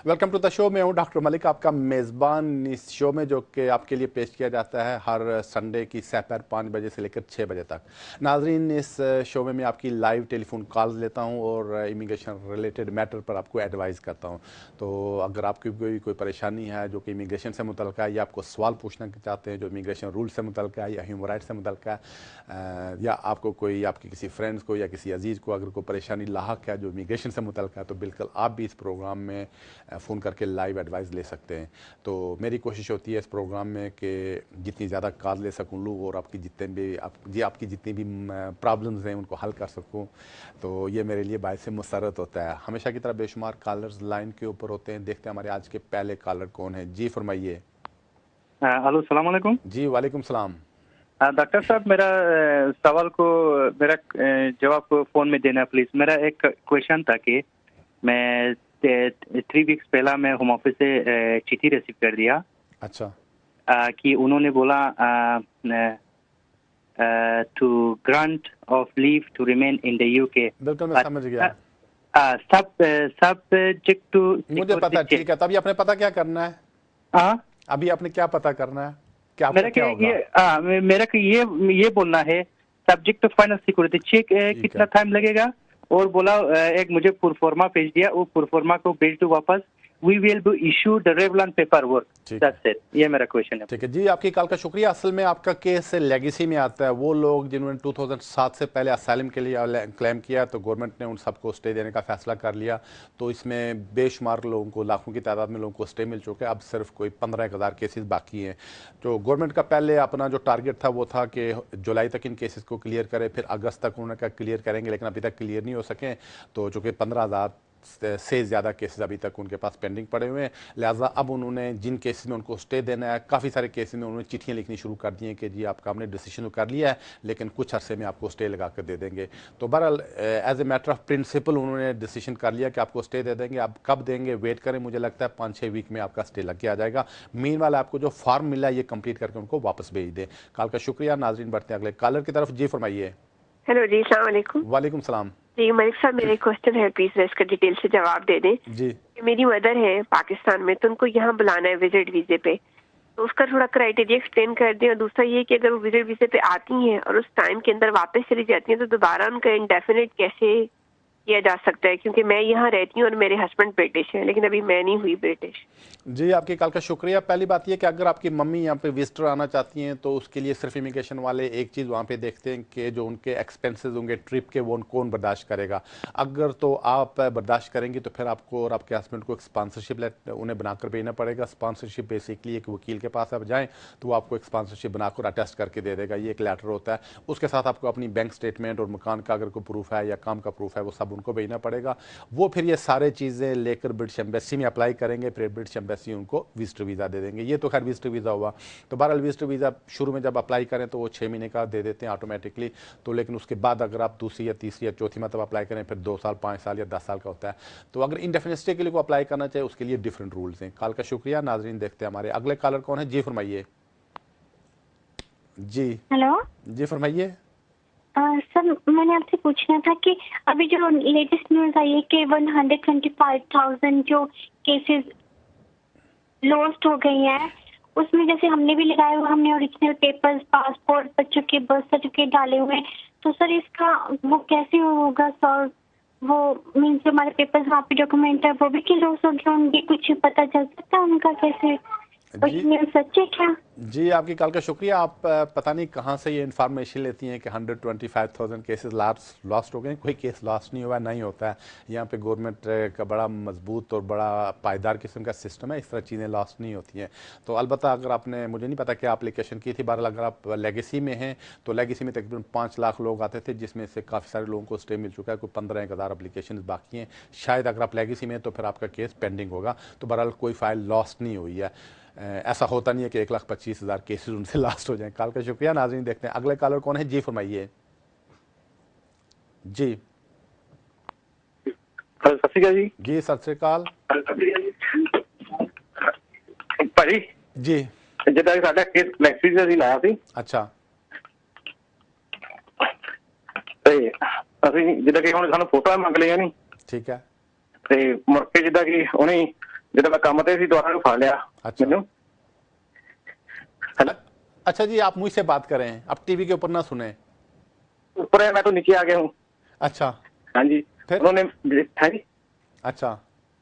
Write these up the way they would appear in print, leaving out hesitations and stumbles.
Welcome to the show. मैं हूं doctor Malik, आपका मेज़बान इस शो में, जो कि आपके लिए पेश किया जाता है हर संडे की सपहर 5 बजे से लेकर 6 बजे तक। नाजरीन, इस शो में मैं आपकी लाइव टेलीफोन कॉल्स लेता हूं और इमिग्रेशन रिलेटेड मैटर पर आपको एडवाइस करता हूं। तो अगर आपकी कोई परेशानी है जो कि इमिग्रेशन से मुतल्लिक़ है, या आपको सवाल पूछना चाहते हैं जो इमिग्रेशन रूल से मुतल्लिक़ है या ह्यूमन राइट से मुतल्लिक़ है, या आपको कोई आपके किसी फ्रेंड्स को या किसी अजीज़ को अगर कोई परेशानी लाहक है जो इमिग्रेशन से मुतल्लिक़ है, तो बिल्कुल आप भी इस प्रोग्राम में फ़ोन करके लाइव एडवाइस ले सकते हैं। तो मेरी कोशिश होती है इस प्रोग्राम में कि जितनी ज़्यादा कॉल ले सकूँ लूँ और आपकी जितनी भी प्रॉब्लम्स हैं उनको हल कर सकूँ। तो ये मेरे लिए बायस मुसरत होता है। हमेशा की तरह बेशुमार कॉलर्स लाइन के ऊपर होते हैं। देखते हैं हमारे आज के पहले कॉलर कौन है। जी फरमाइए। हेलो, सलाम अलैकुम। जी वालेकुम सलाम। डॉक्टर साहब, मेरा सवाल को मेरा जवाब फ़ोन में देना प्लीज़। मेरा एक क्वेश्चन था कि मैं 3 वीक्स पहला मैं होम ऑफिस से चिट्ठी रिसीव कर दिया। अच्छा। कि उन्होंने बोला to grant of leave to remain in the UK. बिल्कुल मैं समझ गया। सब्जेक्ट टू मुझे पता है, ठीक है। तभी आपने पता क्या करना है? अभी आपने क्या पता करना है? क्या आपका क्या होगा? मेरा ये बोलना है subject to final security check. कितना टाइम लगेगा? और बोला एक मुझे प्रोफार्मा भेज दिया, वो प्रोफार्मा को भेज दो वापस। We will be issue the relevant paper work. That's it. ये मेरा क्वेश्चन है। ठीक है जी, आपकी कॉल का शुक्रिया। असल में आपका केस लेगेसी में आता है। वो लोग जिन्होंने 2007 से पहले असाइलम के लिए क्लेम किया, तो गवर्नमेंट ने उन सबको स्टे देने का फैसला कर लिया। तो इसमें बेशुमार लोगों को, लाखों की तादाद में लोगों को स्टे मिल चुके हैं। अब सिर्फ कोई 15,000 केसेस बाकी हैं। तो गवर्नमेंट का पहले अपना जो टारगेट था वो था कि जुलाई तक इन केसेस को क्लियर करें, फिर अगस्त तक उन्होंने कहा क्लियर करेंगे, लेकिन अभी तक क्लियर नहीं हो सके। तो चूँकि 15,000 से ज़्यादा केसेस अभी तक उनके पास पेंडिंग पड़े हुए हैं, लिहाजा अब उन्होंने जिन केसेस में उनको स्टे देना है, काफ़ी सारे केसेस में उन्होंने चिट्ठियाँ लिखनी शुरू कर दी हैं कि जी आपका हमने डिसीजन कर लिया है, लेकिन कुछ अरसे में आपको स्टे लगा कर दे देंगे। तो बहरहाल as a matter of principle उन्होंने डिसीजन कर लिया कि आपको स्टे दे देंगे। आप कब देंगे वेट करें, मुझे लगता है 5-6 वीक में आपका स्टे लग के आ जाएगा। मीनवाइल आपको जो फॉर्म मिला है ये कंप्लीट करके उनको वापस भेज दें। कॉल का शुक्रिया। नाजरीन, बढ़ते हैं अगले कॉलर की तरफ। जी फरमाइए। हेलो जी, अस्सलाम वालेकुम। वालेकुम सलाम। जी मलिक साहब, मेरा एक क्वेश्चन है, प्लीज इसका डिटेल से जवाब दे दें। जी। मेरी मदर है पाकिस्तान में, तो उनको यहाँ बुलाना है विजिट वीजे पे, तो उसका थोड़ा क्राइटेरिया एक्सप्लेन कर दें। और दूसरा ये कि अगर वो विजिट वीजे पे आती हैं और उस टाइम के अंदर वापस चली जाती हैं, तो दोबारा उनका इंडेफिनिट कैसे किया जा सकता है? क्योंकि मैं यहाँ रहती हूँ और मेरे हस्बैंड ब्रिटिश हैं, लेकिन अभी मैं नहीं हुई ब्रिटिश। जी, आपकी कॉल का शुक्रिया। पहली बात ये कि अगर आपकी मम्मी यहाँ पे विजिटर आना चाहती हैं, तो उसके लिए सिर्फ इमिग्रेशन वाले एक चीज़ वहाँ पे देखते हैं कि जो उनके एक्सपेंसेस होंगे ट्रिप के, वो कौन बर्दाश्त करेगा। अगर तो आप बर्दाश्त करेंगी तो फिर आपको और आपके हस्बैंड को एक स्पॉन्सरशिप उन्हें बनाकर भेजना पड़ेगा। स्पॉन्सरशिप बेसिकली एक वकील के पास आप जाएँ तो वो आपको एक स्पॉन्सरशिप बनाकर अटेस्ट करके दे देगा। ये एक लेटर होता है। उसके साथ आपको अपनी बैंक स्टेटमेंट और मकान का अगर कोई प्रूफ है या काम का प्रूफ है, वो सब उनको भेजना पड़ेगा। वो फिर ये सारे चीज़ें लेकर ब्रिटिश एम्बेसी में अप्लाई करेंगे, फिर ब्रिटिश एम्बेसी उनको विजिटर वीज़ा दे देंगे। ये तो खैर विजिटर वीज़ा हुआ। तो बहरहाल विजिटर वीज़ा शुरू में जब अप्लाई करें तो वो 6 महीने का दे देते हैं ऑटोमेटिकली। तो लेकिन उसके बाद अगर आप दूसरी या तीसरी या चौथी मतलब अप्लाई करें, फिर 2 साल, 5 साल या 10 साल का होता है। तो अगर इंडेफिनिट स्टे के लिए को अप्लाई करना चाहिए, उसके लिए डिफरेंट रूल्स हैं। कॉल का शुक्रिया। नाजरीन, देखते हैं हमारे अगले कॉलर कौन है। जी फरमाइए। जी हेलो जी फरमाइए। सर, मैंने आपसे पूछना था कि अभी जो लेटेस्ट न्यूज़ आई है कि 125,000 जो केसेस लॉस्ट हो गई हैं, उसमें जैसे हमने भी लगाए हुए, हमने ओरिजिनल पेपर्स, पासपोर्ट, बच्चों के बर्थ सर्टिफिकेट डाले हुए हैं, तो सर इसका वो कैसे होगा सर? वो मीन्स जो हमारे पेपर्स वहाँ पे डॉक्यूमेंट है वो भी कि लॉस हो गया, उनकी कुछ पता चल सकता है उनका कैसे? सच है क्या? जी, आपकी कॉल का शुक्रिया। आप पता नहीं कहाँ से ये इन्फॉर्मेशन लेती हैं कि 125,000 केसेस लॉस्ट हो गए। कोई केस लॉस्ट नहीं हुआ, नहीं होता है। यहाँ पे गवर्नमेंट का बड़ा मजबूत और बड़ा पायदार किस्म का सिस्टम है, इस तरह चीज़ें लॉस्ट नहीं होती हैं। तो अलबत्ता अगर आपने, मुझे नहीं पता क्या एप्लीकेशन की थी, बहरहाल अगर आप लेगेसी में हैं तो लेगेसी में तकरीबन 5 लाख लोग आते थे, जिसमें से काफ़ी सारे लोगों को स्टे मिल चुका है। कोई 15,000 एप्लीकेशन बाकी हैं। शायद अगर आप लेगेसी में हैं तो फिर आपका केस पेंडिंग होगा। तो बहरहाल कोई फाइल लॉस्ट नहीं हुई है। ऐसा होता नहीं है कि 1,25,000 केसेस उनसे लास्ट हो जाएं। कॉल का शुक्रिया। नाज़रीन, देखते हैं अगले कॉलर कौन है। जी फरमाइए। जी सत श्री अकाल जी। जी सत श्री अकाल ਭਾਜੀ जी। ਜਿੱਦਾਂ ਸਾਡਾ ਕੇਸ ਫਲੈਕਸੀ ਤੇ ਅਸੀਂ ਲਾਇਆ ਸੀ। अच्छा। ਤੇ ਅਸੀਂ ਜਿੱਦਾਂ ਕਿ ਹੁਣ ਸਾਨੂੰ ਫੋਟੋਆਂ ਮੰਗ ਲਈਆਂ ਨਹੀਂ। ठीक है। ਤੇ ਮੁੜ ਕੇ ਜਿੱਦਾਂ ਕਿ ਉਹਨੇ ਜਦੋਂ ਮੈਂ ਕੰਮ ਤੇ ਸੀ ਦੁਆਰਾ ਨੂੰ ਫੜ ਲਿਆ अच्छा ਮੈਨੂੰ। अच्छा जी, आप मुझसे बात करें, आप टीवी के ऊपर ना सुने। ऊपर है, मैं तो नीचे आ गया हूँ। अच्छा हाँ जी, फिर? उन्होंने हाँ जी अच्छा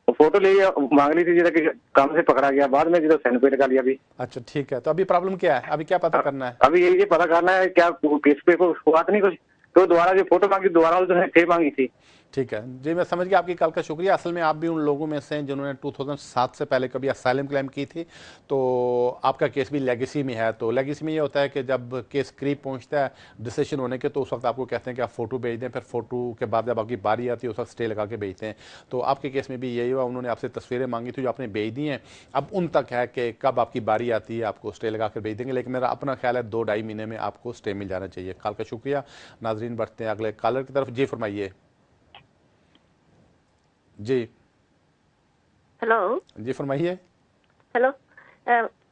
फोटो ले लिया, मांग ली थी जिधर कि काम से पकड़ा गया, बाद में जिधर सैंडपेट कर लिया। अभी अच्छा ठीक है, तो अभी प्रॉब्लम क्या है, अभी क्या पता करना है? अभी ये पता करना है क्या केस पे को हुआ तो नहीं कुछ, तो दोबारा जो फोटो मांगी दोबारा उसने फिर मांगी थी। ठीक है जी, मैं समझ गया आपकी कॉल का शुक्रिया। असल में आप भी उन लोगों में से हैं जिन्होंने 2007 से पहले कभी असाइलम क्लेम की थी, तो आपका केस भी लेगेसी में है। तो लेगेसी में ये होता है कि जब केस करीब पहुंचता है डिसीजन होने के, तो उस वक्त आपको कहते हैं कि आप फ़ोटो भेज दें, फिर फ़ोटो के बाद जब आपकी बारी आती है उस वक्त स्टे लगा के भेजते हैं। तो आपके केस में भी यही हुआ, उन्होंने आपसे तस्वीरें मांगी थी जो आपने भेज दी हैं। अब उन तक है कि कब आपकी बारी आती है, आपको स्टे लगा कर भेज देंगे, लेकिन मेरा अपना ख्याल है 2-2.5 महीने में आपको स्टे मिल जाना चाहिए। कॉल का शुक्रिया। नाजरीन बढ़ते हैं अगले कॉलर की तरफ। जी फरमाइए। जी ਹੈਲੋ जी फरमाइए। ਹੈਲੋ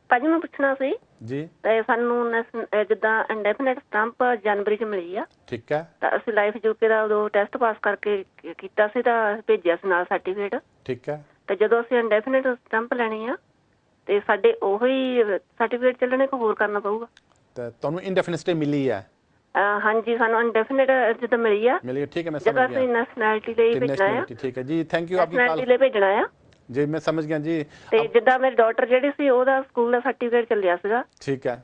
ਭਾਜੀ ਮੈਂ ਪੁੱਛਣਾ ਸੀ जी ਤੇ ਸਾਨੂੰ ਜਿੱਦਾਂ ਇੰਡੈਫੀਨਿਟ ਸਟੈਂਪ ਜਨਵਰੀ ਚ ਮਿਲੀ ਆ ठीक है ਤਾਂ ਅਸੀਂ ਲਾਈਫ ਜੂਕੇ ਦਾ ਉਦੋਂ ਟੈਸਟ ਪਾਸ ਕਰਕੇ ਕੀਤਾ ਸੀ ਤਾਂ ਭੇਜਿਆ ਸੀ ਨਾਲ ਸਰਟੀਫਿਕੇਟ ठीक है ਤੇ ਜਦੋਂ ਅਸੀਂ ਇੰਡੈਫੀਨਿਟ ਸਟੈਂਪ ਲੈਣੀ ਆ ਤੇ ਸਾਡੇ ਉਹੀ ਸਰਟੀਫਿਕੇਟ ਚੱਲਣੇ ਕੋ ਹੋਰ ਕਰਨਾ ਪਊਗਾ? तो ਤੁਹਾਨੂੰ ਇੰਡੈਫਿਨਿਟ ਸਟੇ ਮਿਲੀ ਹੈ? ਹਾਂਜੀ ਸਾਨੂੰ ਇੰਡੈਫੀਨਿਟ ਜਿੱਦਾਂ ਮਿਲੀ ਆ मिली है, ठीक है मैं ਜਗ੍ਹਾ समझ ਅਸੀਂ गया। ਨੈਸ਼ਨੈਲਿਟੀ ਲਈ ਭੇਜਣਾ ਆ। ठीक है जी, थैंक यू आपकी कॉल। ਨੈਸ਼ਨੈਲਿਟੀ ਲਈ ਭੇਜਣਾ ਆ जी मैं समझ गया जी। ਤੇ ਜਿੱਦਾਂ ਮੇਰੀ ਡਾਟਰ ਜਿਹੜੀ ਸੀ ਉਹਦਾ ਸਕੂਲ ਦਾ ਸਰਟੀਫਿਕੇਟ ਚੱਲਿਆ ਸੀਗਾ। ठीक है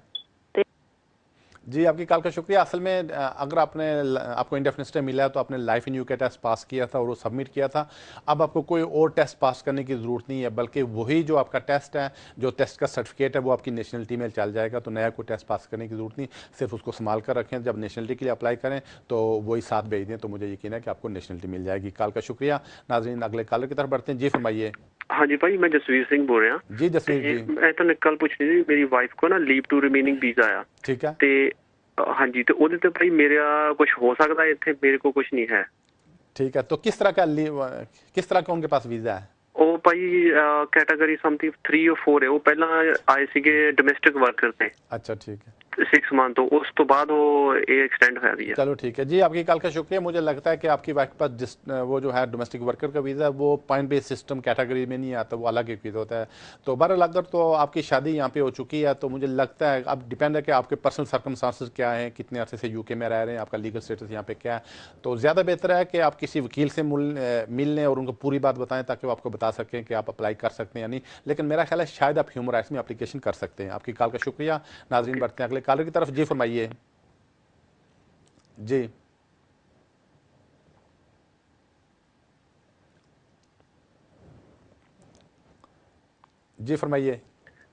जी, आपकी कॉल का शुक्रिया। असल में अगर आपको इंडेफिनिट स्टे मिला है तो आपने life in UK test pass किया था और वो सबमिट किया था। अब आपको कोई और टेस्ट पास करने की ज़रूरत नहीं है, बल्कि वही जो आपका टेस्ट है, जो टेस्ट का सर्टिफिकेट है, वो आपकी नेशनलिटी में चल जाएगा। तो नया कोई टेस्ट पास करने की ज़रूरत नहीं, सिर्फ उसको संभाल कर रखें। जब नेशनलिटी के लिए अप्लाई करें तो वही साथ भेज दें, तो मुझे यकीन है कि आपको नेशनलिटी मिल जाएगी। कॉल का शुक्रिया। नाजरीन अगले कॉलर की तरफ बढ़ते हैं। जी फरमाइए। हाँ जी भाई, मैं जसवीर सिंह बोल रहा। जी जसवीर जी। मैं तो कल पूछनी थी, मेरी वाइफ को ना लीव टू रिमेनिंग वीजा आया। ठीक है ਤੇ ਹਾਂਜੀ ਤੇ ਉਹਦੇ ਤੇ ਭਾਈ ਮੇਰਾ ਕੁਝ ਹੋ ਸਕਦਾ ਹੈ ਇੱਥੇ? ਮੇਰੇ ਕੋਲ ਕੁਝ ਨਹੀਂ ਹੈ। ठीक है, तो किस तरह का उनके पास वीज़ा है? ਉਹ ਭਾਈ ਕੈਟਾਗਰੀ ਸਮਥਿੰਗ 3 or 4 ਹੈ। ਉਹ ਪਹਿਲਾਂ ਆਏ ਸੀਗੇ ਡੋਮੈਸਟਿਕ ਵਰਕਰ ਤੇ। अच्छा ठीक है 6 मंथ ਤੋਂ ਉਸ ਤੋਂ ਬਾਅਦ ਉਹ ਇਹ ਐਕਸਟੈਂਡ ਹੋਇਆ ਵੀ ਹੈ। चलो ठीक है जी, आपकी कॉल का शुक्रिया। मुझे लगता है कि आपकी वाइफ के पास वो जो है डोमेस्टिक वर्कर का वीज़ा, वो पॉइंट बेस्ड सिस्टम कैटेगरी में नहीं आता, वो अलग एक वीज़ा होता है। तो बहरहाल अगर तो आपकी शादी यहाँ पे हो चुकी है, तो मुझे लगता है अब डिपेंड है कि आपके पर्सनल सर्कमस्टांसेस क्या हैं, कितने अरसे से यूके में रह रहे हैं, आपका लीगल स्टेटस यहाँ पे क्या है। तो ज़्यादा बेहतर है कि आप किसी वकील से मिल लें और उनको पूरी बात बताएं, ताकि वो आपको बता सकें कि आप अप्लाई कर सकते हैं या नहीं। लेकिन मेरा ख्याल है शायद आप ह्यूमन राइट्स में एप्लीकेशन कर सकते हैं। आपकी कॉल का शुक्रिया। नाजरीन बढ़ते हैं अगले कॉलर की तरफ। जी फरमाइए। जी जी फरमाइए।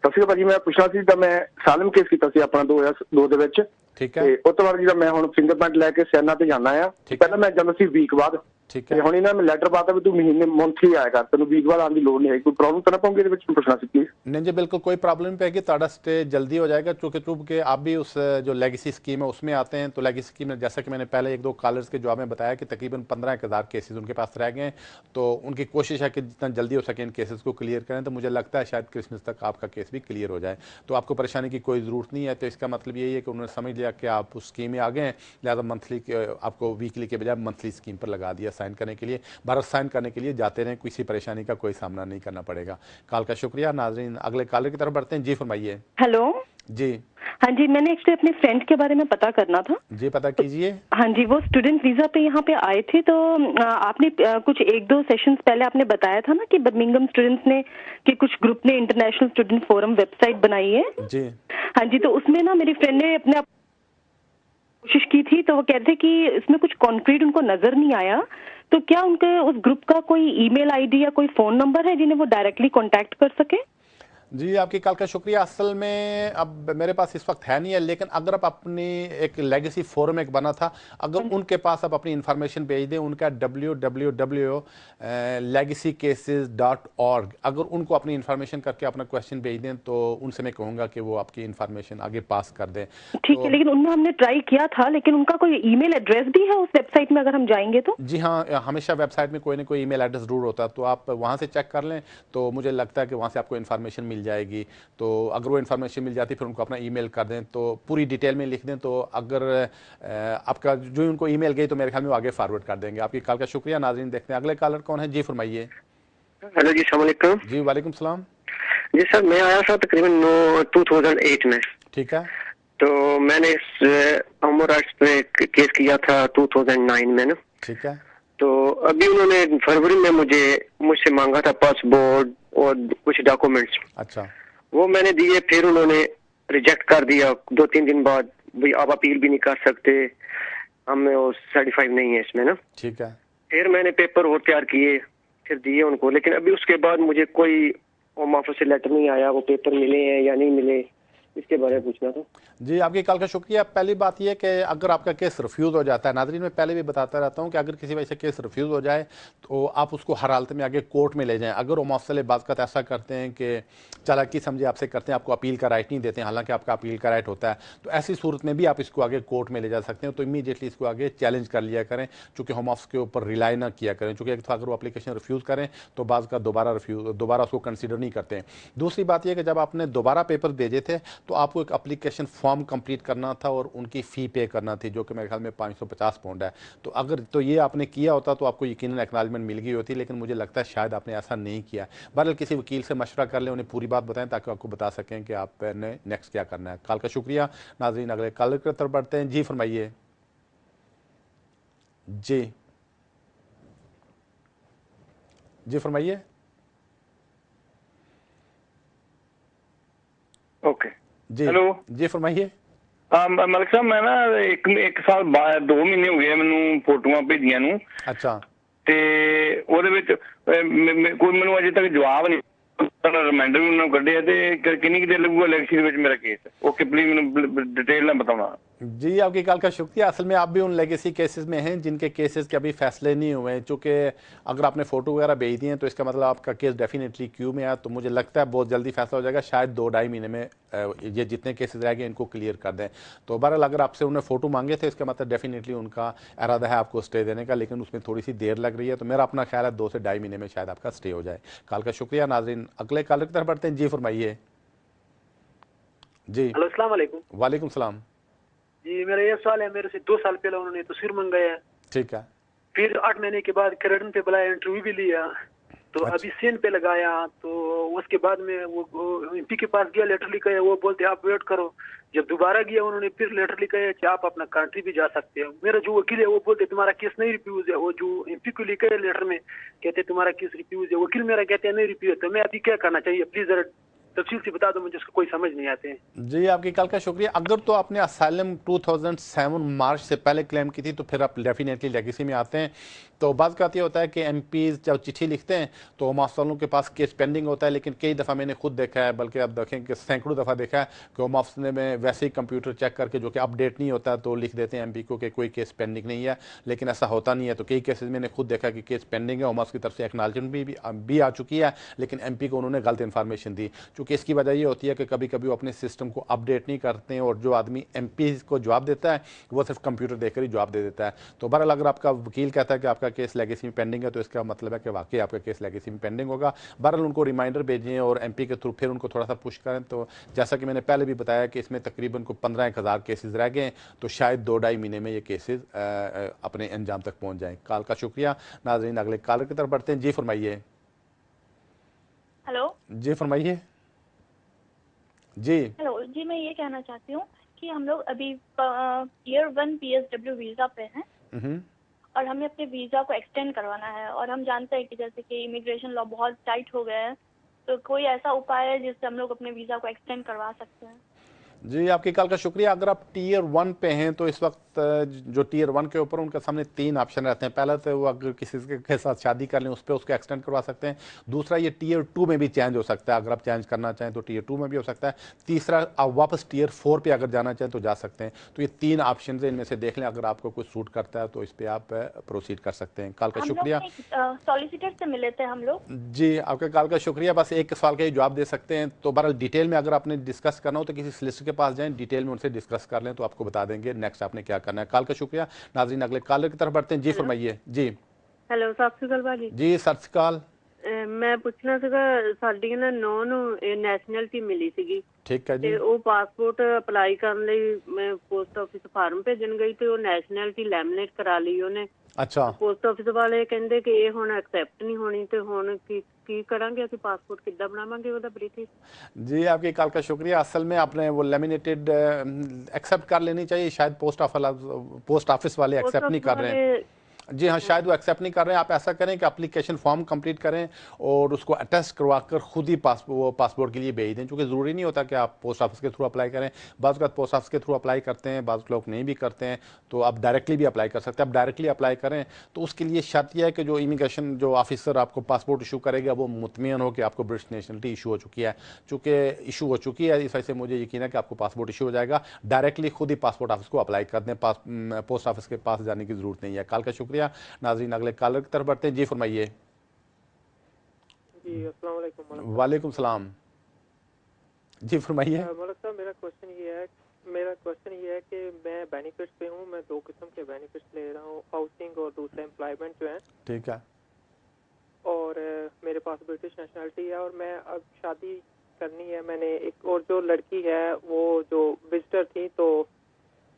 ਸਤਿ ਸ਼੍ਰੀ ਅਕਾਲ ਭਾਜੀ, ਮੈਂ ਪੁੱਛਣਾ ਸੀ ਤਾਂ ਮੈਂ ਸਾਲਮ ਕੇਸ ਕੀਤਾ ਸੀ ਆਪਣਾ 2002 ਦੇ ਵਿੱਚ। ठीक है ਤੇ ਉਸ ਤੋਂ ਬਾਅਦ ਜਿਹੜਾ ਮੈਂ ਹੁਣ ਫਿੰਗਰਪ੍ਰਿੰਟ ਲੈ ਕੇ ਸੈਨਾ ਤੇ ਜਾਣਾ ਆ, ਠੀਕ ਹੈ। ਪਹਿਲਾਂ ਮੈਂ ਜਾਂਦਾ ਸੀ ਵੀਕ ਬਾਅਦ, ठीक ਤੇ है ਹੁਣ ਇਹਨਾਂ ਨੇ ਲੈਟਰ ਪਾਤਾ ਵੀ ਤੂੰ ਮਹੀਨੇ ਮੰਥਲੀ ਆਇਆ ਕਰ, ਤੈਨੂੰ ਵੀਕ ਬਾਅਦ ਆਉਣ ਦੀ ਲੋੜ ਨਹੀਂ ਹੈ। ਕੋਈ ਪ੍ਰੋਬਲਮ ਤਾਂ ਨਾ ਪਾਉਂਗੇ ਇਹਦੇ ਵਿੱਚ? ਪੁੱਛਣਾ ਸੀ प्लीज। नहीं जी बिल्कुल कोई प्रॉब्लम नहीं पाएगी, ताड़ा स्टे जल्दी हो जाएगा, चूँकि आप भी उस जो लेगेसी स्कीम है उसमें आते हैं। तो लेगेसी स्कीम में जैसा कि मैंने पहले 1-2 कॉलर्स के जवाब में बताया कि तकरीबन 15,000 केसेस उनके पास रह गए हैं। तो उनकी कोशिश है कि जितना जल्दी हो सके इन केसेस को क्लियर करें। तो मुझे लगता है शायद क्रिसमस तक आपका केस भी क्लियर हो जाए, तो आपको परेशानी की कोई ज़रूरत नहीं है। तो इसका मतलब यही है कि उन्होंने समझ लिया कि आप उस स्कीम में आ गए हैं, लिहाजा मंथली आपको वीकली के बजाय मंथली स्कीम पर लगा दिया साइन करने के लिए। भारत साइन करने के लिए जाते रहें, किसी परेशानी का कोई सामना नहीं करना पड़ेगा। कॉल का शुक्रिया। नाजरीन अगले कॉलर की तरफ बढ़ते हैं। जी फरमाइए। हेलो जी हाँ जी, मैंने एक्चुअली अपने फ्रेंड के बारे में पता करना था। जी पता कीजिए। हाँ जी, वो स्टूडेंट वीजा पे यहाँ पे आए थे, तो आपने कुछ 1-2 सेशंस पहले आपने बताया था ना कि बर्मिंघम स्टूडेंट्स ने कि कुछ ग्रुप ने इंटरनेशनल स्टूडेंट फोरम वेबसाइट बनाई है। जी हाँ जी, तो उसमें ना मेरी फ्रेंड ने अपने कोशिश की थी, तो वो कहते थे कि इसमें कुछ कॉन्क्रीट उनको नजर नहीं आया। तो क्या उनके उस ग्रुप का कोई ईमेल आईडी या कोई फोन नंबर है जिन्हें वो डायरेक्टली कांटेक्ट कर सके? जी आपकी कॉल का शुक्रिया। असल में अब मेरे पास इस वक्त है नहीं है, लेकिन अगर आप अपनी एक लेगेसी फोरम एक बना था, अगर उनके पास आप अपनी इंफॉर्मेशन भेज दें, उनका www.legacycases.org, अगर उनको अपनी इंफॉर्मेशन करके अपना क्वेश्चन भेज दें, तो उनसे मैं कहूँगा कि वो आपकी इंफॉर्मेशन आगे पास कर दें। ठीक है, लेकिन उनमें हमने ट्राई किया था, लेकिन उनका कोई ईमेल एड्रेस भी है उस वेबसाइट में अगर हम जाएंगे तो? जी हाँ, हमेशा वेबसाइट में कोई ना कोई ईमेल एड्रेस जरूर होता है, तो आप वहाँ से चेक कर लें, तो मुझे लगता है कि वहाँ से आपको इन्फॉर्मेशन मिल जाएगी। तो अगर वो इन्फॉर्मेशन मिल जाती फिर उनको अपना ईमेल कर दें, तो पूरी डिटेल में लिख दें, तो अगर आपका जो उनको ईमेल गई तो मेरे ख्याल में वो आगे फॉरवर्ड कर देंगे। आपकी कॉल का शुक्रिया। नाज़रीन देखते हैं अगले कॉलर कौन है। जी फरमाइए। हेलो जी, अस्सलाम वालेकुम। जी वालेकुम सलाम। जी सर, मैं आया था तकरीबन 2008 में। ठीक है। तो मैंने ह्यूमन राइट्स पे केस किया था 2009 में ना। ठीक है। तो अभी उन्होंने फरवरी में मुझसे मांगा था पासपोर्ट और कुछ डॉक्यूमेंट्स। अच्छा। वो मैंने दिए, फिर उन्होंने रिजेक्ट कर दिया 2-3 दिन बाद। भाई आप अपील भी नहीं कर सकते, हमें वो सर्टिफाइड नहीं है इसमें ना। ठीक है। फिर मैंने पेपर और तैयार किए, फिर दिए उनको, लेकिन अभी उसके बाद मुझे कोई होम ऑफिस से लेटर नहीं आया। वो पेपर मिले हैं या नहीं मिले, इसके बारे में पूछना था। जी आपकी कॉल का शुक्रिया। पहली बात यह कि अगर आपका केस रिफ्यूज़ हो जाता है, नाज़रीन मैं पहले भी बताता रहता हूं कि अगर किसी वजह से केस रिफ्यूज़ हो जाए तो आप उसको हर हालत में आगे कोर्ट में ले जाएं। अगर वो मौसले बाज़ ऐसा करते हैं कि चालाकी समझे आपसे करते हैं, आपको अपील का राइट नहीं देते हैं, हालांकि आपका अपील का राइट होता है, तो ऐसी सूरत में भी आप इसको आगे कोर्ट में ले जा सकते हैं। तो इमीडिएटली इसको आगे चैलेंज कर लिया करें, चूँकि होम ऑफिस के ऊपर रिलाई ना किया करें, चूँकि अगर वो अप्लीकेशन रिफ्यूज़ करें तो बाज़ का दोबारा उसको कंसिडर नहीं करते हैं। दूसरी बात यह कि जब आपने दोबारा पेपर भेजे थे तो आपको एक अप्लीकेशन फॉर्म कंप्लीट करना था और उनकी फ़ी पे करना थी, जो कि मेरे ख्याल में 550 पाउंड है। तो अगर तो ये आपने किया होता तो आपको यकीनन एक्नॉलेजमेंट मिल गई होती, लेकिन मुझे लगता है शायद आपने ऐसा नहीं किया। बहरहाल किसी वकील से मशवरा कर लें, उन्हें पूरी बात बताएं ताकि आपको बता सकें कि आपने नेक्स्ट क्या करना है। कॉल का शुक्रिया। नाज़रीन अगले कॉल की तरफ बढ़ते हैं। जी फरमाइए। जी फरमाइए। ओके जी हेलो जी फरमाइए। मलिक साहब, मैं ना एक साल बाद 2 महीने हो गए मैनू फोटोआं भेजियां नू। अच्छा। ते ਉਹਦੇ ਵਿੱਚ ਕੋਈ ਮੈਨੂੰ ਅਜੇ ਤੱਕ ਜਵਾਬ ਨਹੀਂ, ਰਿਮਾइंडर ਵੀ ਉਹਨਾਂ ਕੱਢਿਆ ਤੇ ਕਿੰਨੀ ਕਿ ਦੇਰ ਲੱਗੂਗਾ ਇਲੈਕਸ਼ਨ ਵਿੱਚ मेरा केस। ओके प्लीज ਮੈਨੂੰ डिटेल ना बताना। जी आपकी कॉल का शुक्रिया। असल में आप भी उन लेगेसी केसेस में हैं जिनके केसेस के अभी फैसले नहीं हुए हैं, चूँकि अगर आपने फ़ोटो वगैरह भेज दिए हैं तो इसका मतलब आपका केस डेफिनेटली क्यू में है। तो मुझे लगता है बहुत जल्दी फैसला हो जाएगा, शायद 2-2.5 महीने में ये जितने केसेस रह गए इनको क्लियर कर दें। तो बहरहाल अगर आपसे उन्हें फ़ोटो मांगे थे इसका मतलब डेफिनेटली उनका इरादा है आपको स्टे देने का, लेकिन उसमें थोड़ी सी देर लग रही है। तो मेरा अपना ख्याल है 2 से 2.5 महीने में शायद आपका स्टे हो जाए। कॉल का शुक्रिया। नाज़रीन अगले कॉल की तरफ बढ़ते हैं। जी फरमाइए। जी हेलो, अस्सलाम वालेकुम। वालेकुम सलाम। जी मेरा ये सवाल है, मेरे से 2 साल पहले उन्होंने तस्वीर मंगाया, ठीक है। फिर 8 महीने के बाद कैरेडन पे बुलाया, इंटरव्यू भी लिया, तो अच्छा। अभी सीन पे लगाया। तो उसके बाद में वो एमपी के पास गया, लेटर लिखा है, वो बोलते आप वेट करो। जब दोबारा गया उन्होंने फिर लेटर लिखा है कि आप अपना कंट्री भी जा सकते हो। मेरा जो वकील है वो बोलते तुम्हारा केस नहीं रिफ्यूज है। वो जो एमपी को लिखा है लेटर में कहते तुम्हारा केस रिफ्यूज है, वकील मेरा कहते हैं नहीं रिफ्यूज है। तो मैं अभी क्या करना चाहिए, प्लीज जरा तफसील से बता दो मुझे, उसको कोई समझ नहीं आते हैं। जी आपकी कॉल का शुक्रिया। अगर तो आपने असाइलम 2007 मार्च से पहले क्लेम की थी तो फिर आप डेफिनेटली लेगेसी में आते हैं। तो बात का ये होता है कि एमपीज़ जब चिट्ठी लिखते हैं तो मास्टरों के पास केस पेंडिंग होता है, लेकिन कई दफ़ा मैंने खुद देखा है, बल्कि आप देखें कि सैकड़ों दफ़ा देखा है कि होम ऑफिस में वैसे ही कंप्यूटर चेक करके जो कि अपडेट नहीं होता तो लिख देते हैं एमपी को कि कोई केस पेंडिंग नहीं है, लेकिन ऐसा होता नहीं है। तो कई केसेस मैंने खुद देखा कि केस पेंडिंग है, होम ऑफिस की तरफ से एक्नॉलेजमेंट भी आ चुकी है, लेकिन एमपी को उन्होंने गलत इन्फॉर्मेशन दी। चूँकि इसकी वजह ये होती है कि कभी कभी वो अपने सिस्टम को अपडेट नहीं करते हैं और जो आदमी एमपी को जवाब देता है वो सिर्फ कंप्यूटर देखकर ही जवाब दे देता है। तो बहरहाल अगर आपका वकील कहता है कि आपका केस लेगेसी में पेंडिंग है तो इसका मतलब है कि वाकई आपका केस लेगेसी में पेंडिंग होगा। बहरहाल उनको रिमाइंडर भेजें और एमपी के थ्रू फिर उनको थोड़ा सा पुश करें। तो जैसा कि मैंने पहले भी बताया कि इसमें तकरीबन को 15,000 केसेस रह गए, तो शायद 2-2.5 महीने में ये केसेस अपने अंजाम तक पहुँच जाएँ। कॉल का शुक्रिया। नाज़रीन अगले कॉलर की तरफ बढ़ते हैं। जी फरमाइए। हेलो जी फरमाइए। जी हेलो जी, मैं ये कहना चाहती हूँ कि हम लोग अभी ईयर 1 PSW वीज़ा पे हैं और हमें अपने वीज़ा को एक्सटेंड करवाना है। और हम जानते हैं कि जैसे कि इमिग्रेशन लॉ बहुत टाइट हो गया है, तो कोई ऐसा उपाय है जिससे हम लोग अपने वीज़ा को एक्सटेंड करवा सकते हैं? जी आपकी कॉल का शुक्रिया। अगर आप टीयर 1 पे हैं तो इस वक्त जो टीयर 1 के ऊपर उनके सामने 3 ऑप्शन रहते हैं। पहला तो वो अगर किसी के साथ शादी कर लें उस पर उसको एक्सटेंड करवा सकते हैं। दूसरा ये टीयर 2 में भी चेंज हो सकता है, अगर आप चेंज करना चाहें तो टीयर 2 में भी हो सकता है। तीसरा आप वापस टीयर 4 पे अगर जाना चाहें तो जा सकते हैं। तो ये 3 ऑप्शन है, इनमें से देख लें, अगर आपको कुछ सूट करता है तो इस पर आप प्रोसीड कर सकते हैं। कॉल का शुक्रिया। सॉलिसिटर से मिले थे हम लोग। जी आपके कॉल का शुक्रिया। बस एक सवाल का ही जवाब दे सकते हैं। तो बहरहाल डिटेल में अगर आपने डिस्कस करना हो तो किसी सॉलिसिटर के पास जाएं, डिटेल में उनसे डिस्कस कर लें तो आपको बता देंगे नेक्स्ट आपने क्या करना है। कॉल का शुक्रिया। नाज़रीन अगले कॉलर की तरफ बढ़ते हैं। जी फरमाइए। जी हेलो, सत श्री अकाल भाजी। जी सत श्री अकाल। मैं ਪੁੱਛਣਾ ਸੀਗਾ, ਸਾਡੀ ਨਾ ਨੌਂ ਨੂੰ ਨੈਸ਼ਨੈਲਿਟੀ ਮਿਲੀ ਸੀਗੀ। ਠੀਕ ਹੈ ਜੀ। ਤੇ ਉਹ ਪਾਸਪੋਰਟ ਅਪਲਾਈ ਕਰਨ ਲਈ ਮੈਂ ਪੋਸਟ ਆਫਿਸ ਫਾਰਮ ਭੇਜਣ ਗਈ ਤੇ ਉਹ ਨੈਸ਼ਨੈਲਿਟੀ ਲੈਮੀਨੇਟ ਕਰਾ ਲਈ ਉਹਨੇ। ਅੱਛਾ। ਪੋਸਟ ਆਫਿਸ ਵਾਲੇ ਕਹਿੰਦੇ ਕਿ ਇਹ ਹੁਣ ਐਕਸੈਪਟ ਨਹੀਂ ਹੋਣੀ, ਤੇ ਹੁਣ ਕੀ ਕੀ ਕਰਾਂਗੇ ਅਸੀਂ ਪਾਸਪੋਰਟ ਕਿੱਦਾਂ ਬਣਾਵਾਂਗੇ ਉਹਦਾ ਬ੍ਰਿਟਿਸ਼? जी आपकी कॉल का शुक्रिया। असल में आपने वो लेमिनेटेड एक्सेप्ट कर लेनी चाहिए, शायद पोस्ट ऑफिस वाले एक्सेप्ट नहीं कर रहे हैं। जी हाँ, शायद वो एक्सेप्ट नहीं कर रहे हैं। आप ऐसा करें कि एप्लीकेशन फॉर्म कंप्लीट करें और उसको अटेस्ट करवाकर खुद ही पासपोर्ट के लिए भेज दें, क्योंकि ज़रूरी नहीं होता कि आप पोस्ट ऑफिस के थ्रू अप्लाई करें। बाज़ वक़्त पोस्ट ऑफिस के थ्रू अप्लाई करते हैं, बाज़ लोग नहीं भी करते हैं, तो आप डायरेक्टली भी अप्लाई कर सकते हैं। आप डायरेक्टली अप्लाई करें तो उसके लिए शर्त यह है कि जो इमिग्रेशन जो ऑफिसर आपको पासपोर्ट इशू करेगा वो मुतमिन हो कि आपको ब्रिटिश नेशनलिटी इशू हो चुकी है। चूँकि इशू हो चुकी है, इस वजह से मुझे यकीन है कि आपको पासपोर्ट इशू हो जाएगा। डायरेक्टली खुद ही पासपोर्ट ऑफिस को अप्लाई कर दें, पोस्ट ऑफिस के पास जाने की ज़रूरत नहीं है। कॉल का शुक्रिया। नाज़रीन अगले कॉलर की तरफ बढ़ते हैं। जी फरमाइए। जी अस्सलाम वालेकुम। वालेकुम सलाम। जी फरमाइए। मलिक साहब, मेरा क्वेश्चन ये है कि मैं बेनिफिट्स पे हूँ। मैं 2 किस्म के बेनिफिट्स ले रहा हूँ, हाउसिंग और दूसरा एम्प्लॉयमेंट जो है। ठीक है। और मेरे पास ब्रिटिश नेशनलिटी है और मैं अब शादी करनी है। मैंने एक और जो लड़की है वो जो विजिटर थी, तो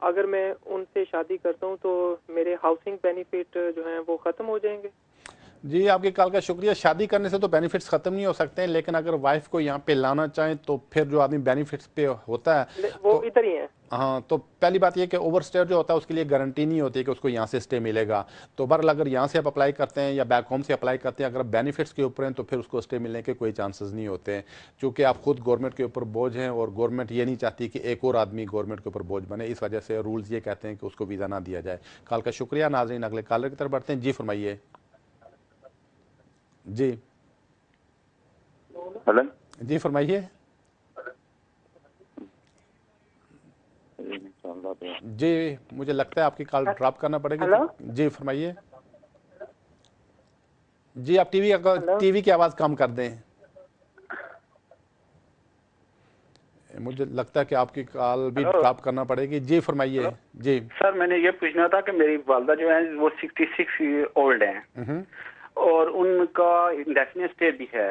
अगर मैं उनसे शादी करता हूँ तो मेरे हाउसिंग बेनिफिट जो हैं वो ख़त्म हो जाएंगे? जी आपके कॉल का शुक्रिया। शादी करने से तो बेनिफिट्स ख़त्म नहीं हो सकते हैं, लेकिन अगर वाइफ को यहाँ पे लाना चाहें तो फिर जो आदमी बेनिफिट्स पे होता है वो तो इधर ही है। हाँ, तो पहली बात यह कि ओवर स्टे जो होता है उसके लिए गारंटी नहीं होती कि उसको यहाँ से स्टे मिलेगा। तो बहरहाल अगर यहाँ से आप अप्लाई करते हैं या बैक होम से अप्लाई करते हैं, अगर आप बेनिफिट्स के ऊपर हैं तो फिर उसको स्टे मिलने के कोई चांसेस नहीं होते हैं, क्योंकि आप खुद गवर्नमेंट के ऊपर बोझ हैं और गवर्नमेंट ये नहीं चाहती कि एक और आदमी गवर्नमेंट के ऊपर बोझ बने। इस वजह से रूल्स ये कहते हैं कि उसको वीज़ा ना दिया जाए। कॉल का शुक्रिया। नाज़रीन अगले कॉलर की तरफ बढ़ते हैं। जी फरमाइए। जी हेलो। जी फरमाइए। जी मुझे लगता है आपकी कॉल ड्रॉप करना पड़ेगी। जी फरमाइए। जी आप टीवी की आवाज़ कम कर दें। मुझे लगता है कि आपकी कॉल भी ड्रॉप करना पड़ेगी। जी फरमाइए। जी सर, मैंने ये पूछना था कि मेरी वालदा जो है वो 66 ओल्ड हैं और उनका इंडेफिनिट स्टे भी है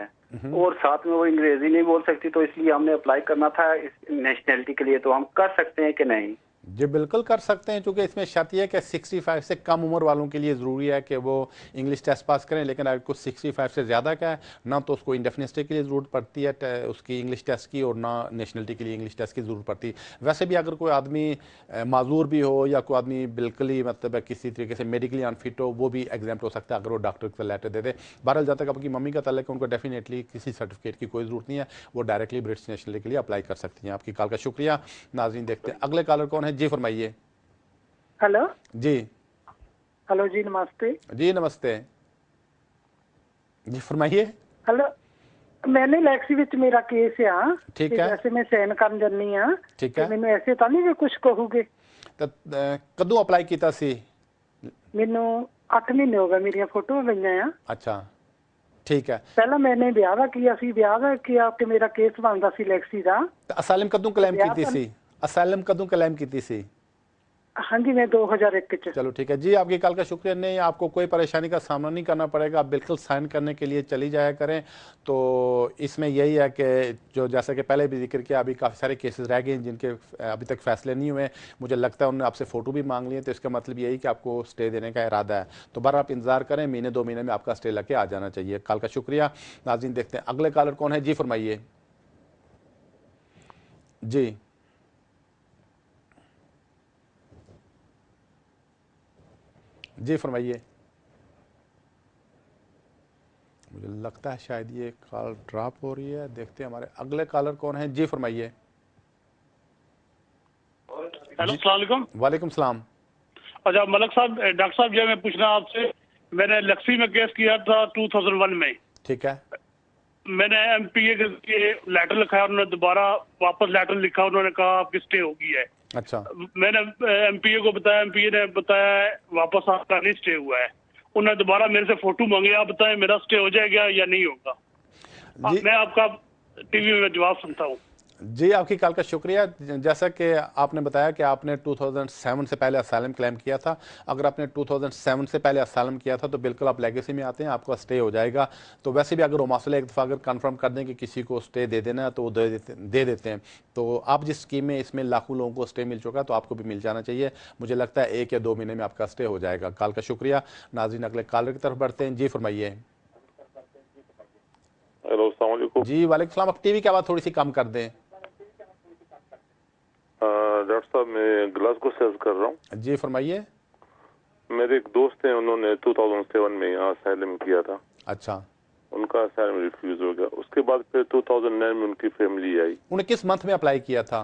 और साथ में वो अंग्रेजी नहीं बोल सकती, तो इसलिए हमने अप्लाई करना था इस नेशनलिटी के लिए। तो हम कर सकते हैं कि नहीं? जी बिल्कुल कर सकते हैं, क्योंकि इसमें शर्त यह है कि 65 से कम उम्र वालों के लिए ज़रूरी है कि वो इंग्लिश टेस्ट पास करें, लेकिन अगर कुछ 65 से ज़्यादा का है ना तो उसको इंडेफिनिट स्टे के लिए ज़रूरत पड़ती है उसकी इंग्लिश टेस्ट की, और ना नेशनलिटी के लिए इंग्लिश टेस्ट की ज़रूरत पड़ती है। वैसे भी अगर कोई आदमी माजूर भी हो या कोई आदमी बिल्कुल ही मतलब किसी तरीके से मेडिकली अनफिट हो, वो भी एग्जाम्प्ट हो सकता है अगर वो डॉक्टर का लेटर दे दे। बहरहाल जब तक आपकी मम्मी का तल्लुक है उनको डेफिनेटली किसी सर्टिफिकेट की कोई ज़रूरत नहीं है, वो डायरेक्टली ब्रिटिश नेशनलिटी के लिए अप्लाई कर सकती हैं। आपकी कॉल का शुक्रिया। नाज़रीन देखते हैं अगले कॉलर कौन है। जी फरमाइए। हेलो जी। हेलो जी नमस्ते। जी नमस्ते। जी फरमाइए। हेलो, मैंने इलेक्सी विच मेरा केस आ। ठीक है। जैसे मैं साइन करन जन्नी आ। ठीक है। मैंने ऐसे तो नहीं कि कुछ कहोगे? तो कदों अप्लाई कीता सी? मैनू 8 महीने हो गए, मेरिया फोटो गईयां आ। अच्छा ठीक है। पहला मैंने ब्याह दा किया सी, ब्याह दा किया कि मेरा केस बनदा सी इलेक्सी दा। असाइलम कदों क्लेम कीती सी? असाइलम कदों क्लेम कीती सी? हाँ जी, मैं 2001 च। चलो ठीक है जी, आपकी कॉल का शुक्रिया। नहीं, आपको कोई परेशानी का सामना नहीं करना पड़ेगा, आप बिल्कुल साइन करने के लिए चली जाया करें। तो इसमें यही है कि जो जैसा कि पहले भी जिक्र किया, अभी काफ़ी सारे केसेस रह गए जिनके अभी तक फैसले नहीं हुए। मुझे लगता है उन्होंने आपसे फ़ोटो भी मांग लिए, तो इसका मतलब यही कि आपको स्टे देने का इरादा है। तो बार आप इंतज़ार करें, महीने 2 महीने में आपका स्टे लग के आ जाना चाहिए। कॉल का शुक्रिया। नाज़रीन देखते हैं अगले कॉलर कौन है। जी फरमाइए। जी जी फरमाइए। मुझे लगता है शायद ये कॉल ड्रॉप हो रही है। देखते हैं हमारे अगले कॉलर कौन है। जी फरमाइए। हेलो अस्सलाम वालेकुम। वालेकुम सलाम। अच्छा मलिक साहब, डॉक्टर साहब ये मैं पूछना आपसे, मैंने लक्ष्मी में केस किया था 2001 में। ठीक है। मैंने एमपीए के लेटर लिखा है, उन्होंने दोबारा वापस लेटर लिखा, उन्होंने कहा आपकी स्टे हो गई है। अच्छा। मैंने एमपीए को बताया, एमपीए ने बताया वापस आपका नहीं स्टे हुआ है। उन्होंने दोबारा मेरे से फोटो मांगे, आप बताएं मेरा स्टे हो जाएगा या नहीं होगा? मैं आपका टीवी में जवाब सुनता हूँ। जी आपकी कॉल का शुक्रिया। जैसा कि आपने बताया कि आपने 2007 से पहले असाइलम क्लेम किया था, अगर आपने 2007 से पहले असाइलम किया था तो बिल्कुल आप लेगेसी में आते हैं, आपका स्टे हो जाएगा। तो वैसे भी अगर वो मसला एक दफ़ा अगर कंफर्म कर दें कि किसी को स्टे दे देना है तो वो दे देते हैं। तो आप जिस स्कीम में इसमें लाखों लोगों को स्टे मिल चुका है तो आपको भी मिल जाना चाहिए। मुझे लगता है 1 या 2 महीने में आपका स्टे हो जाएगा। कॉल का शुक्रिया। नाज़रीन अगले कॉलर की तरफ बढ़ते हैं। जी फरमाइए। अस्सलाम वालेकुम। जी वालेकुम सलाम। अब टीवी की आवाज़ थोड़ी सी कम कर दें। डॉक्टर साहब मैं ग्लासगो से अर्ज कर रहा हूँ। जी फरमाइए। मेरे एक दोस्त हैं, उन्होंने 2007 में यहाँ असाइलम किया था। अच्छा। उनका असाइलम रिफ्यूज हो गया। उसके बाद फिर 2009 में उनकी फैमिली आई। उन्हें किस मंथ में अप्लाई किया था?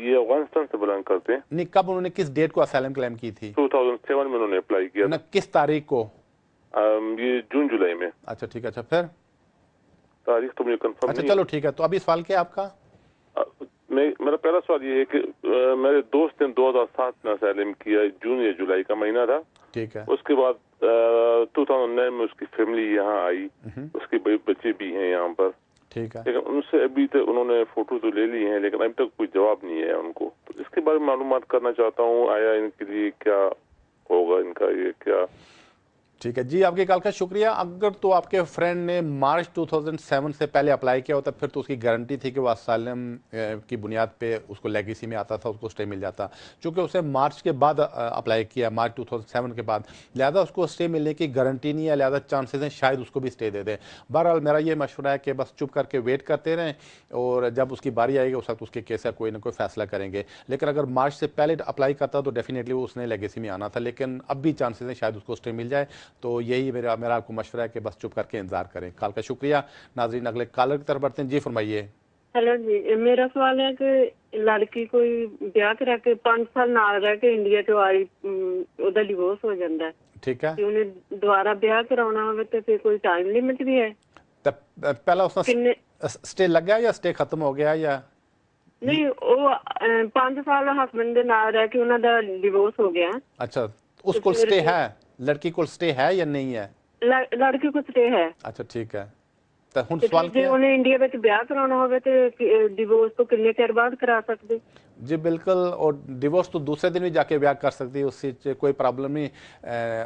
ये अफगानिस्तान से बिलोंग करते हैं। नहीं, कब उन्होंने किस डेट को असाइलम क्लेम की थी? 2007 में उन्होंने अप्लाई किया था। किस तारीख को? ये जून जुलाई में। अच्छा ठीक है। अच्छा फिर तारीख तो मुझे कंफर्म अच्छा नहीं। चलो ठीक है। तो अभी सवाल क्या है आपका? मेरा पहला सवाल ये है कि मेरे दोस्त ने 2007 में असाइलम किया, जून या जुलाई का महीना था। ठीक है। उसके बाद 2009 में उसकी फैमिली यहाँ आई, उसके बच्चे भी हैं यहाँ पर। ठीक है। लेकिन उनसे अभी तक उन्होंने फोटो तो ले ली है, लेकिन अभी तक कोई जवाब नहीं है उनको। तो इसके बारे में मालूमात करना चाहता हूँ, आया इनके लिए क्या होगा, इनका ये क्या। ठीक है जी, आपके कॉल का शुक्रिया। अगर तो आपके फ्रेंड ने मार्च 2007 से पहले अप्लाई किया होता फिर तो उसकी गारंटी थी कि वो असाइलम की बुनियाद पे उसको लेगेसी में आता था, उसको स्टे मिल जाता। चूँकि उसे मार्च के बाद अप्लाई किया, मार्च 2007 के बाद, लिहाजा उसको स्टे मिलने की गारंटी नहीं है, लिहाजा चांसेस हैं शायद उसको भी स्टे दे दें। बहरहाल मेरा ये मशवरा है कि बस चुप करके वेट करते रहें और जब उसकी बारी आएगी उस वक्त उसके केस का कोई ना कोई फैसला करेंगे। लेकिन अगर मार्च से पहले अप्लाई करता तो डेफिनेटली वो उसने लेगेसी में आना था, लेकिन अब भी चांसेस हैं शायद उसको स्टे मिल जाए। तो यही मेरा आपको मशवरा है कि बस चुप करके इंतजार करें। कॉल का शुक्रिया। नाज़रीन अगले कॉलर की तरफ बढ़ते हैं। जी फरमाइए। हेलो जी, मेरा सवाल है कि लड़की कोई ब्याह करा के 5 साल नाल रह के इंडिया चो आई, ओदा डिवोर्स हो जाता है। ठीक है। उन्हें दोबारा ब्याह कराना हो तो फिर कोई टाइम लिमिट भी है? पहला उसका स्टे लग गया या स्टे खत्म हो गया या नहीं? वो 5 साल हस्बैंड दे नाल रह के उन्हों दा डिवोर्स हो गया। अच्छा, उसको स्टे है? लड़की को स्टे है या नहीं है? लड़की को स्टे है। अच्छा ठीक है। तो हुन सवाल जे उन्हें इंडिया में ब्याह कराना होवे तो डिवोर्स तो कितने चिर बाद करा सकते? जी बिल्कुल, और डिवोर्स तो दूसरे दिन भी जाके ब्याह कर सकती है, उससे कोई प्रॉब्लम नहीं।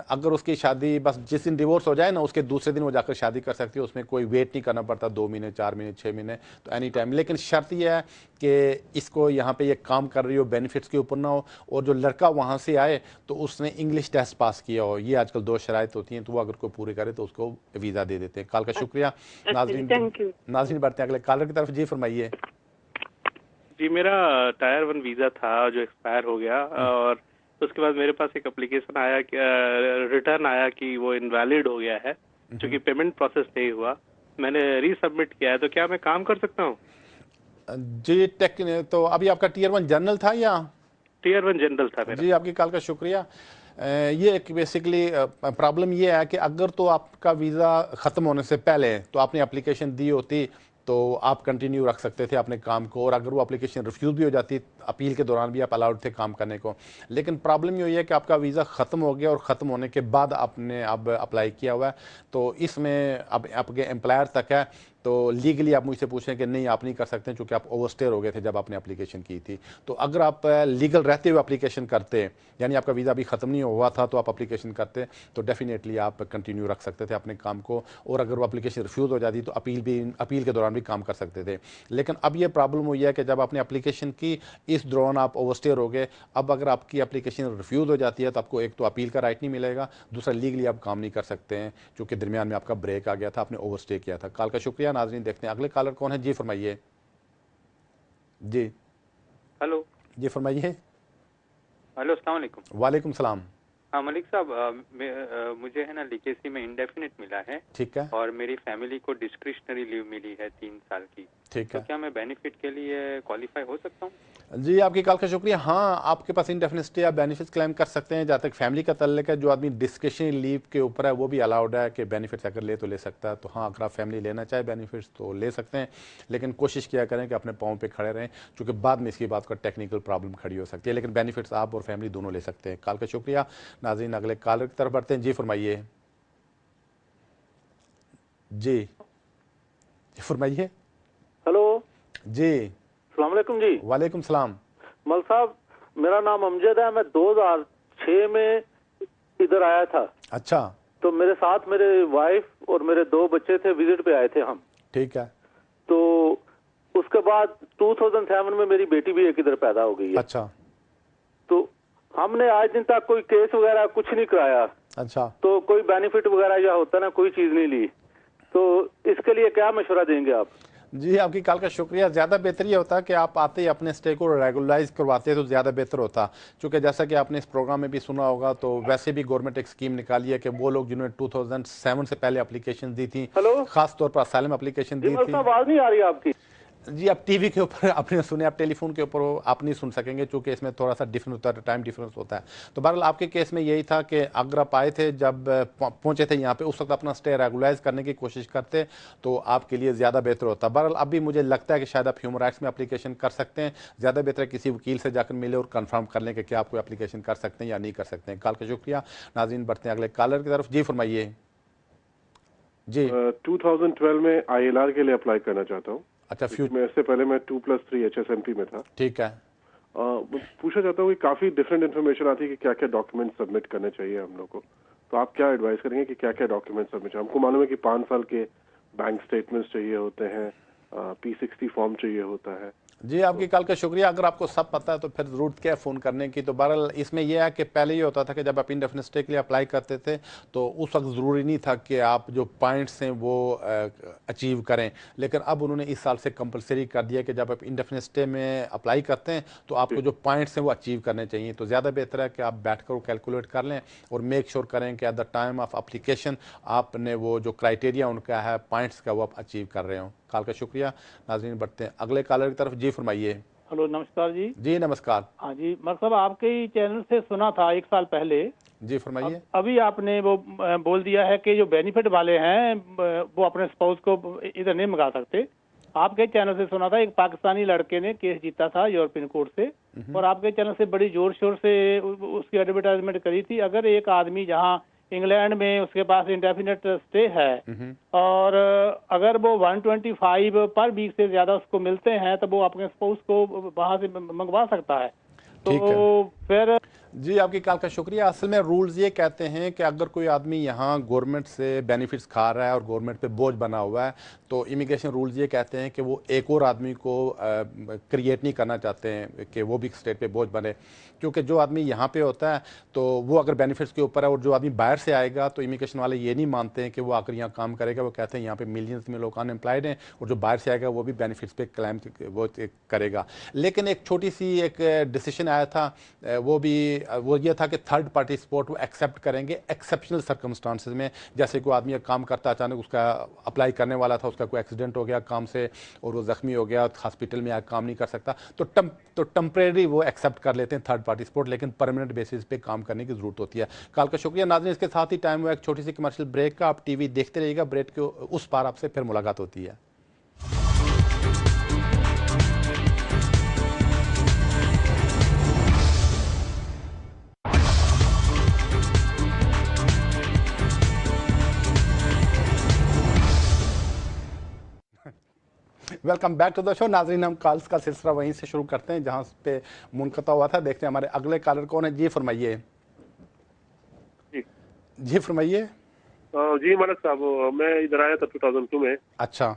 अगर उसकी शादी बस जिस दिन डिवोर्स हो जाए ना उसके दूसरे दिन वो जाकर शादी कर सकती है, उसमें कोई वेट नहीं करना पड़ता 2 महीने 4 महीने 6 महीने, तो एनी टाइम। लेकिन शर्त यह है कि इसको यहाँ पे ये काम कर रही हो बेनिफिट्स के ऊपर ना हो, और जो लड़का वहाँ से आए तो उसने इंग्लिश टेस्ट पास किया हो। ये आजकल 2 शराइत होती हैं, तो वो अगर कोई पूरी करे तो उसको वीज़ा दे देते हैं। कॉल का शुक्रिया। नाज़रीन बढ़ते हैं अगले कॉलर की तरफ। जी फरमाइए। जी मेरा टायर 1 वीज़ा था जो एक्सपायर हो गया, और उसके बाद मेरे पास एक एप्लीकेशन आया कि रिटर्न आया कि वो इनवैलिड हो गया है, क्योंकि पेमेंट प्रोसेस नहीं हुआ। मैंने रीसबमिट किया है, तो क्या मैं काम कर सकता हूँ? जी तो अभी आपका Tier 1 जनरल था या? Tier 1 जनरल था मेरा। जी आपकी कॉल का शुक्रिया। ये एक बेसिकली प्रॉब्लम ये है कि अगर तो आपका वीज़ा ख़त्म होने से पहले तो आपने एप्लीकेशन दी होती तो आप कंटिन्यू रख सकते थे अपने काम को, और अगर वो एप्लीकेशन रिफ्यूज़ भी हो जाती अपील के दौरान भी आप अलाउड थे काम करने को। लेकिन प्रॉब्लम ये हुई है कि आपका वीज़ा ख़त्म हो गया और ख़त्म होने के बाद आपने अब अप्लाई किया हुआ है, तो इसमें अब आपके एम्प्लॉयर तक है, तो लीगली आप मुझसे पूछें कि नहीं आप नहीं कर सकते क्योंकि आप ओवरस्टेयर हो गए थे जब आपने एप्लीकेशन की थी। तो अगर आप लीगल रहते हुए एप्लीकेशन करते, यानी आपका वीज़ा अभी ख़त्म नहीं हुआ था तो आप एप्लीकेशन करते, तो डेफिनेटली आप कंटिन्यू रख सकते थे अपने काम को, और अगर वो एप्लीकेशन रिफ्यूज़ हो जाती तो अपील के दौरान भी काम कर सकते थे। लेकिन अब ये प्रॉब्लम हुई है कि जब आपने एप्लीकेशन की इस दौरान आप ओवरस्टेयर हो गए, अब अगर आपकी एप्लीकेशन रिफ्यूज़ हो जाती है तो आपको एक तो अपील का राइट नहीं मिलेगा, दूसरा लीगली आप काम नहीं कर सकते हैं क्योंकि दरमियान में आपका ब्रेक आ गया था, आपने ओवरस्टे किया था। कॉल का शुक्रिया। नाज़रीन देखते हैं अगले कॉलर कौन है। जी फरमाइए। जी हेलो। जी फरमाइए। हेलो अस्सलाम वालेकुम। वालेकुम सलाम। हाँ मलिक साहब, मुझे है ना लीगेसी में इंडेफिनिट मिला है। ठीक है। और मेरी फैमिली को डिस्क्रिशनरी लीव मिली है 3 साल की। ठीक है। तो क्या मैं बेनिफिट के लिए क्वालिफाई हो सकता हूँ? जी आपकी कॉल का शुक्रिया। हाँ आपके पास इंडेफिनिट स्टे आप बेनिफिट्स क्लेम कर सकते हैं। जहाँ तक फैमिली का तल्लुक है, जो आदमी डिस्क्रिशनरी लीव के ऊपर है वो भी अलाउड है कि बेनिफिट्स अगर ले तो ले सकता है। तो हाँ अगर आप फैमिली लेना चाहे बेनिफिट्स तो ले सकते हैं, लेकिन कोशिश किया करें कि अपने पाँव पे खड़े रहें, क्योंकि बाद में इसकी बात का टेक्निकल प्रॉब्लम खड़ी हो सकती है। लेकिन बेनिफिट्स आप और फैमिली दोनों ले सकते हैं। कॉल का शुक्रिया। नाज़रीन अगले कॉलर की तरफ बढ़ते हैं। जी फरमाइए। जी फरमाइए। हेलो जी अस्सलाम वालेकुम जी। वालेकुम सलाम। मल साहब मेरा नाम अमजद है, मैं 2006 में इधर आया था। अच्छा। तो मेरे साथ मेरे वाइफ और मेरे 2 बच्चे थे, विजिट पे आए थे हम। ठीक है। तो उसके बाद 2007 में मेरी बेटी भी एक इधर पैदा हो गई है। अच्छा। तो हमने आज दिन तक कोई केस वगैरह कुछ नहीं कराया। अच्छा। तो कोई बेनिफिट वगैरह या होता ना, कोई चीज नहीं ली। तो इसके लिए क्या मशवरा देंगे आप? जी, आपकी कॉल का शुक्रिया। ज़्यादा बेहतर ये होता कि आप आते ही अपने स्टे को रेगुलराइज करवाते तो ज़्यादा बेहतर होता, क्योंकि जैसा कि आपने इस प्रोग्राम में भी सुना होगा तो वैसे भी गवर्नमेंट एक स्कीम निकाली है कि वो लोग जिन्होंने 2007 से पहले एप्लीकेशन दी थी, खास तौर पर असाइलम एप्लीकेशन दी थी। आवाज़ नहीं आ रही आपकी? जी, आप टीवी के ऊपर आपने सुने, आप टेलीफोन के ऊपर आप नहीं सुन सकेंगे क्योंकि इसमें थोड़ा सा डिफरेंस होता है, टाइम डिफरेंस होता है। तो बहरहाल आपके केस में यही था कि अगर आप आए थे, जब पहुंचे थे यहाँ पे, उस वक्त अपना स्टे रेगुलाइज करने की कोशिश करते तो आपके लिए ज़्यादा बेहतर होता। बहरहाल अभी मुझे लगता है कि शायद आप ह्यूमन राइट्स में एप्लीकेशन कर सकते हैं। ज़्यादा बेहतर है किसी वकील से जाकर मिले और कन्फर्म कर लें कि क्या आप कोई एप्लीकेशन कर सकते हैं या नहीं कर सकते हैं। कॉल का शुक्रिया। नाज़रीन, बढ़ते हैं अगले कॉलर की तरफ। जी फरमाइए। जी, 2012 में ILR के लिए अप्लाई करना चाहता हूँ। अच्छा, मैं इससे पहले मैं 2+3 HSMP में था। ठीक है। पूछना चाहता हूँ कि काफी डिफरेंट इन्फॉर्मेशन आती है कि क्या क्या डॉक्यूमेंट सबमिट करने चाहिए हम लोग को, तो आप क्या एडवाइस करेंगे कि क्या क्या डॉक्यूमेंट सबमिट? हमको मालूम है कि 5 साल के बैंक स्टेटमेंट्स चाहिए होते हैं, P60 फॉर्म चाहिए होता है। जी, आपकी कॉल का शुक्रिया। अगर आपको सब पता है तो फिर ज़रूरत क्या है फ़ोन करने की। तो बहरहाल इसमें यह है कि पहले ये होता था कि जब आप इंडेफिनिट स्टे के लिए अप्लाई करते थे तो उस वक्त ज़रूरी नहीं था कि आप जो पॉइंट्स हैं वो अचीव करें, लेकिन अब उन्होंने इस साल से कंपलसरी कर दिया कि जब आप इंडेफिनिट स्टे में अप्लाई करते हैं तो आपको जो पॉइंट्स हैं वो अचीव करने चाहिए। तो ज़्यादा बेहतर है कि आप बैठ कर वो कैलकुलेट कर लें और मेक श्योर करें कि at the time of application आपने वो जो क्राइटेरिया उनका है पॉइंट्स का वो आप अचीव कर रहे हो। कॉल का शुक्रिया। नाज़रीन, बढ़ते हैं अगले कॉलर की तरफ। जी फरमाइए। हेलो, नमस्कार जी। जी नमस्कार। हाँ जी, मतलब आपके ही चैनल से सुना था 1 साल पहले। जी फरमाइए। अभी आपने वो बोल दिया है कि जो बेनिफिट वाले हैं वो अपने स्पाउस को इधर नहीं मंगा सकते। आपके चैनल से सुना था एक पाकिस्तानी लड़के ने केस जीता था यूरोपियन कोर्ट से, और आपके चैनल से बड़ी जोर शोर से उसकी एडवर्टाइजमेंट करी थी। अगर एक आदमी जहाँ इंग्लैंड में उसके पास इंडेफिनिट स्टे है और अगर वो 125 पर वीक से ज्यादा उसको मिलते हैं तो वो अपने स्पाउस को वहां से मंगवा सकता है। तो फिर जी, आपकी कॉल का शुक्रिया। असल में रूल्स ये कहते हैं कि अगर कोई आदमी यहाँ गवर्नमेंट से बेनिफिट्स खा रहा है और गवर्नमेंट पे बोझ बना हुआ है तो इमिग्रेशन रूल्स ये कहते हैं कि वो एक और आदमी को क्रिएट नहीं करना चाहते हैं कि वो भी स्टेट पे बोझ बने, क्योंकि जो आदमी यहाँ पे होता है तो वो अगर बेनिफिट्स के ऊपर है और जो आदमी बाहर से आएगा तो इमिग्रेशन वाले ये नहीं मानते हैं कि वो आकर यहाँ काम करेगा। वो कहते हैं यहाँ पे मिलियंस में लोग अनएम्प्लॉयड हैं और जो बाहर से आएगा वो भी बेनिफिट्स पे क्लेम वो करेगा। लेकिन एक छोटी सी एक डिसीजन आया था, वो ये था कि थर्ड पार्टी सपोर्ट वो एक्सेप्ट करेंगे एक्सेप्शनल सर्कमस्टांसेस में। जैसे कोई आदमी काम करता, अचानक उसका अप्लाई करने वाला था, उसका कोई एक्सीडेंट हो गया काम से और वो जख्मी हो गया, हॉस्पिटल में काम नहीं कर सकता, तो टेम्परेरी वो एक्सेप्ट कर लेते हैं थर्ड पार्टी सपोर्ट, लेकिन परमानेंट बेसिस पे काम करने की जरूरत होती है। कॉल का शुक्रिया। नाज़रीन, इसके साथ ही टाइम हुआ एक छोटी सी कमर्शियल ब्रेक का। आप टीवी देखते रहिएगा, ब्रेक के उस पार आपसे फिर मुलाकात होती है। Welcome back to the show. नाज़रीन, हम कॉल्स का सिलसिला वहीं से शुरू करते हैं जहां पे मुनक़ता हुआ था। देखते हैं हमारे अगले कॉलर कौन है। जी फरमाइए। जी फरमाइए। जी मलिक साहब, मैं इधर आया था 2002 में। अच्छा।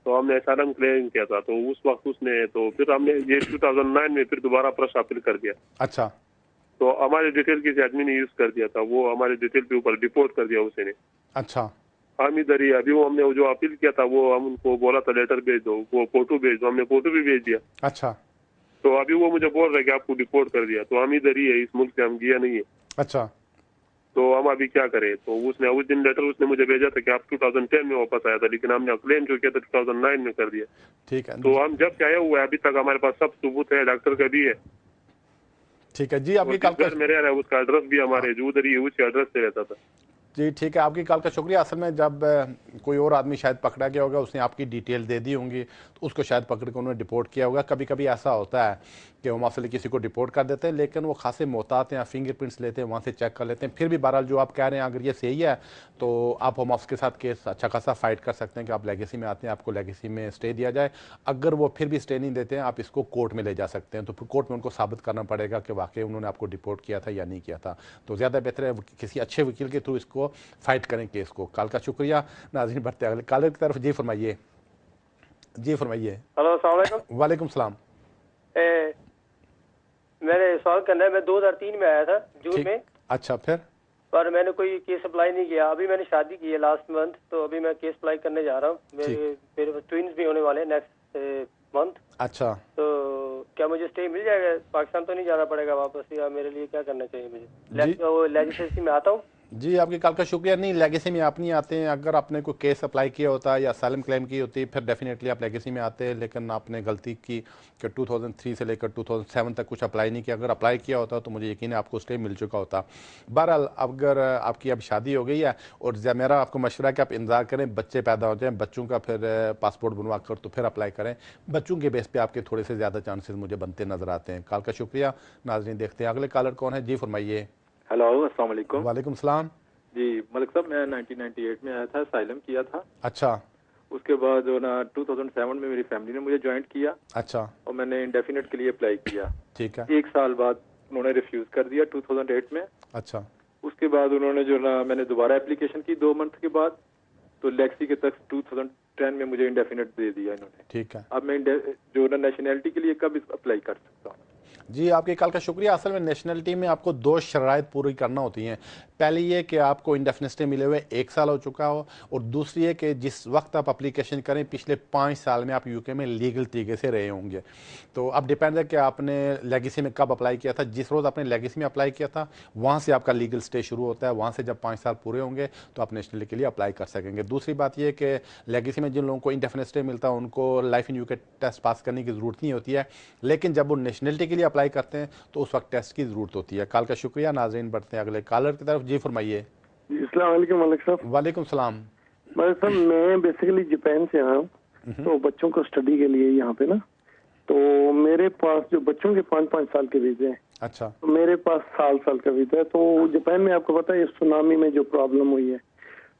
तो हमने असाइलम क्लेम किया था, तो उस वक्त उसने तो फिर हमने ये 2009 में फिर दोबारा प्रश्न अपील कर दिया। अच्छा। तो हमारे डिटेल किसी आदमी ने यूज कर दिया था, वो हमारे डिटेल के ऊपर डिपोर्ट कर दिया उसने। अच्छा। हम इधर ही अभी वो हमने जो अपील किया था वो हम उनको बोला था लेटर भेज दो, वो फोटो भेज दो, हमने फोटो भी भेज दिया। अच्छा। तो अभी वो मुझे बोल रहे कि आपको डिपोर्ट कर दिया, तो हम इधर ही है, इस मुल्क से हम गया नहीं है। अच्छा। तो हम अभी क्या करें? तो उसने उस दिन लेटर उसने मुझे भेजा था कि आप 2010 में वापस आया था, लेकिन हमने क्लेम जो किया था 2009 में कर दिया। ठीक है। तो हम जब से आया हुआ है अभी तक हमारे पास सब सबूत है, डॉक्टर का भी है। ठीक है जी। आपकी कॉल मेरे रहा है, उसका एड्रेस भी हमारे जो उधर ही उसी एड्रेस से रहता था। जी ठीक है, आपकी कॉल का शुक्रिया। असल में जब कोई और आदमी शायद पकड़ा गया होगा, उसने आपकी डिटेल दे दी होंगी, तो उसको शायद पकड़ के उन्होंने डिपोर्ट किया होगा। कभी कभी ऐसा होता है कि होम ऑफिस किसी को डिपोर्ट कर देते हैं, लेकिन वो खासे मोहतात हैं, फिंगरप्रिंट्स लेते हैं, वहाँ से चेक कर लेते हैं। फिर भी बहरहाल जो आप कह रहे हैं अगर ये सही है तो आप होम ऑफिस के साथ केस अच्छा खासा फाइट कर सकते हैं कि आप लेगेसी में आते हैं, आपको लेगेसी में स्टे दिया जाए। अगर वो फिर भी स्टे नहीं देते हैं, आप इसको कोर्ट में ले जा सकते हैं। तो फिर कोर्ट में उनको साबित करना पड़ेगा कि वाकई उन्होंने आपको डिपोर्ट किया था या नहीं किया था। तो ज़्यादा बेहतर है किसी अच्छे वकील के थ्रू इसको फाइट करें केस को। कॉल का शुक्रिया। नाज़रीन बढ़ते अगले कॉलर की तरफ। जी फरमाइए। जी फरमाइए। हेलो, अस्सलाम वालेकुम। वालेकुम सलाम। मेरे सवाल करना है, मैं 2003 में आया था जून में। अच्छा, फिर पर मैंने कोई केस अप्लाई नहीं किया। अभी मैंने शादी की है लास्ट मंथ, तो अभी मैं केस अप्लाई करने जा रहा हूँ। मेरे ट्विंस भी होने वाले हैं नेक्स्ट मंथ। अच्छा, तो क्या मुझे स्टे मिल जाएगा? पाकिस्तान तो नहीं जाना पड़ेगा वापस, या मेरे लिए क्या करना चाहिए मुझे? लेजिस्लेशन में आता हूँ। जी, आपकी कॉल का शुक्रिया। नहीं, लेगेसी में आप नहीं आते हैं। अगर आपने कोई केस अप्लाई किया होता है या असाइलम क्लेम की होती फिर डेफिनेटली आप लेगेसी में आते हैं, लेकिन आपने गलती की कि 2003 से लेकर 2007 तक कुछ अप्लाई नहीं किया। अगर अप्लाई किया होता तो मुझे यकीन है आपको स्टे मिल चुका होता। बहरहाल, अगर आपकी अब शादी हो गई है और मेरा आपको मशवरा है कि आप इंतजार करें बच्चे पैदा हो जाएँ, बच्चों का फिर पासपोर्ट बनवा कर तो फिर अप्लाई करें। बच्चों के बेस पर आपके थोड़े से ज़्यादा चांसेस मुझे बनते नज़र आते हैं। कॉल का शुक्रिया। नाज़रीन, देखते हैं अगले कॉलर कौन है। जी फरमाइए। हेलो, अस्सलाम वालेकुम। वालेकुम सलाम। जी मलिक साहब, मैं 1998 में आया था, असाइलम किया था। अच्छा। उसके बाद जो ना 2007 में मेरी फैमिली ने मुझे ज्वाइंट किया। अच्छा। और मैंने इंडेफिनेट के लिए अप्लाई किया। ठीक है। 1 साल बाद उन्होंने रिफ्यूज कर दिया 2008 में। अच्छा। उसके बाद उन्होंने जो ना मैंने दोबारा एप्लीकेशन की 2 मंथ के बाद, तो लेक्सी के तक 2010 में मुझे इंडेफिनेट दे दिया इन्होंने। ठीक है। अब मैं जो ना नेशनैलिटी के लिए कब अप्लाई कर सकता हूँ? जी, आपके कॉल का शुक्रिया। असल में नेशनलिटी में आपको 2 शराइत पूरी करना होती हैं। पहली ये कि आपको इंडेफिनिट स्टे मिले हुए 1 साल हो चुका हो, और दूसरी है कि जिस वक्त आप एप्लीकेशन करें पिछले 5 साल में आप यूके में लीगल तरीके से रहे होंगे। तो अब डिपेंड है कि आपने लेगेसी में कब अप्लाई किया था। जिस रोज़ आपने लेगेसी में अप्लाई किया था वहाँ से आपका लीगल स्टे शुरू होता है। वहाँ से जब 5 साल पूरे होंगे तो आप नेशनलिटी के लिए अप्लाई कर सकेंगे। दूसरी बात यह कि लेगेसी में जिन लोगों को इंडेफिनिट स्टे मिलता है उनको life in UK test pass करने की ज़रूरत नहीं होती है, लेकिन जब वो नेशनलिटी के लिए अप्लाई करते हैं तो उस वक्त टेस्ट की ज़रूरत होती है। कॉल का शुक्रिया। नाज़रीन, बढ़ते हैं अगले कॉलर की तरफ। जी फरमाइए। अस्सलाम वालेकुम मलिक साहब। वालेकुम सलाम। मलिक साहब, मैं बेसिकली जापान से आया हूँ, तो बच्चों को स्टडी के लिए यहाँ पे ना, तो मेरे पास जो बच्चों के 5-5 साल के वीजे हैं। अच्छा। तो मेरे पास साल का वीजा है। तो जापान में आपको पता है सुनामी में जो प्रॉब्लम हुई है,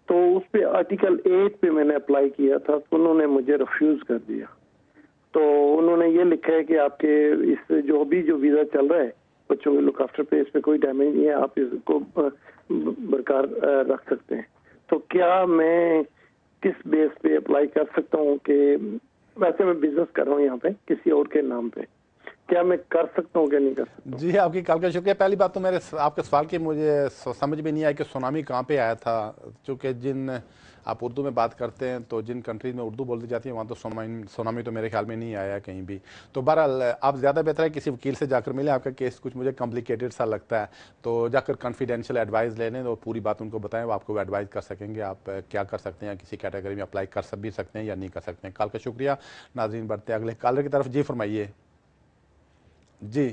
तो उस पे आर्टिकल 8 पे मैंने अप्लाई किया था, तो उन्होंने मुझे रिफ्यूज कर दिया। तो उन्होंने ये लिखा है कि आपके इस जो भी जो वीजा चल रहा है बच्चों के लुक आफ्टर पे, इसमें कोई डैमेज नहीं है, आप इसको बरकरार रख सकते हैं। तो क्या मैं किस बेस पे अप्लाई कर सकता हूँ कि वैसे मैं बिजनेस कर रहा हूँ यहाँ पे किसी और के नाम पे, क्या मैं कर सकता हूँ क्या नहीं कर सकता? जी, आपकी कॉल का शुक्रिया। पहली बात तो मेरे आपके सवाल की मुझे समझ में नहीं आई कि सुनामी कहाँ पे आया था, क्योंकि जिन आप उर्दू में बात करते हैं तो जिन कंट्रीज में उर्दू बोलती जाती है वहाँ तो सुनामी तो मेरे ख्याल में नहीं आया कहीं भी। तो बहरहाल आप ज़्यादा बेहतर है किसी वकील से जाकर मिले। आपका केस कुछ मुझे कॉम्प्लिकेटेड सा लगता है, तो जाकर कॉन्फिडेंशियल एडवाइस ले लें और पूरी बात उनको बताएं, वो आपको एडवाइस कर सकेंगे आप क्या कर सकते हैं, किसी कैटेगरी में अप्लाई कर भी सकते हैं या नहीं कर सकते हैं। कॉल का शुक्रिया। नाज़रीन, बढ़ते हैं अगले कॉलर की तरफ। जी फरमाइए। जी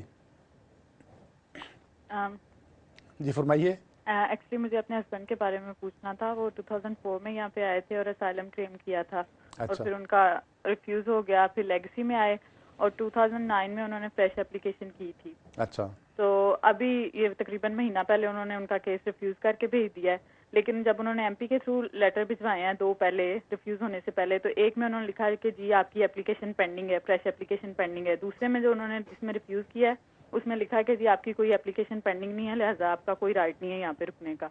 जी फरमाइए। एक्चुअली मुझे अपने हस्बैंड के बारे में पूछना था। वो 2004 में यहाँ पे आए थे और असाइलम क्लेम किया था। अच्छा। और फिर उनका रिफ्यूज हो गया, फिर लेगेसी में आए और 2009 में उन्होंने फ्रेश एप्लीकेशन की थी। अच्छा। तो अभी ये तकरीबन महीना पहले उन्होंने उनका केस रिफ्यूज करके भेज दिया है, लेकिन जब उन्होंने एमपी के थ्रू लेटर भिजवाए हैं 2 पहले रिफ्यूज होने से पहले, तो एक में उन्होंने लिखा है कि जी आपकी एप्लीकेशन पेंडिंग है, फ्रेश एप्लीकेशन पेंडिंग है। दूसरे में जो उन्होंने जिसमें रिफ्यूज किया है उसमें लिखा है कि जी आपकी कोई एप्लीकेशन पेंडिंग नहीं है, लिहाजा आपका कोई राइट नहीं है यहाँ पे रुकने का।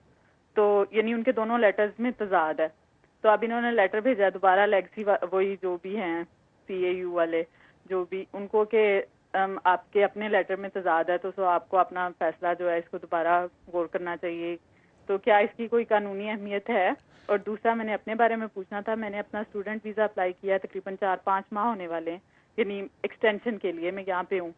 तो यानी उनके दोनों लेटर्स में तजाद है। तो अब इन्होंने लेटर भेजा है दोबारा लेगसी वही जो भी हैं CAU वाले जो भी उनको के आपके अपने लेटर में तजाद है, तो आपको अपना फैसला जो है इसको दोबारा गौर करना चाहिए। तो क्या इसकी कोई कानूनी अहमियत है? और दूसरा मैंने अपने बारे में पूछना था। मैंने अपना स्टूडेंट वीज़ा अप्लाई किया है, तकरीबन 4-5 माह होने वाले हैं, यानी एक्सटेंशन के लिए। मैं यहाँ पे हूँ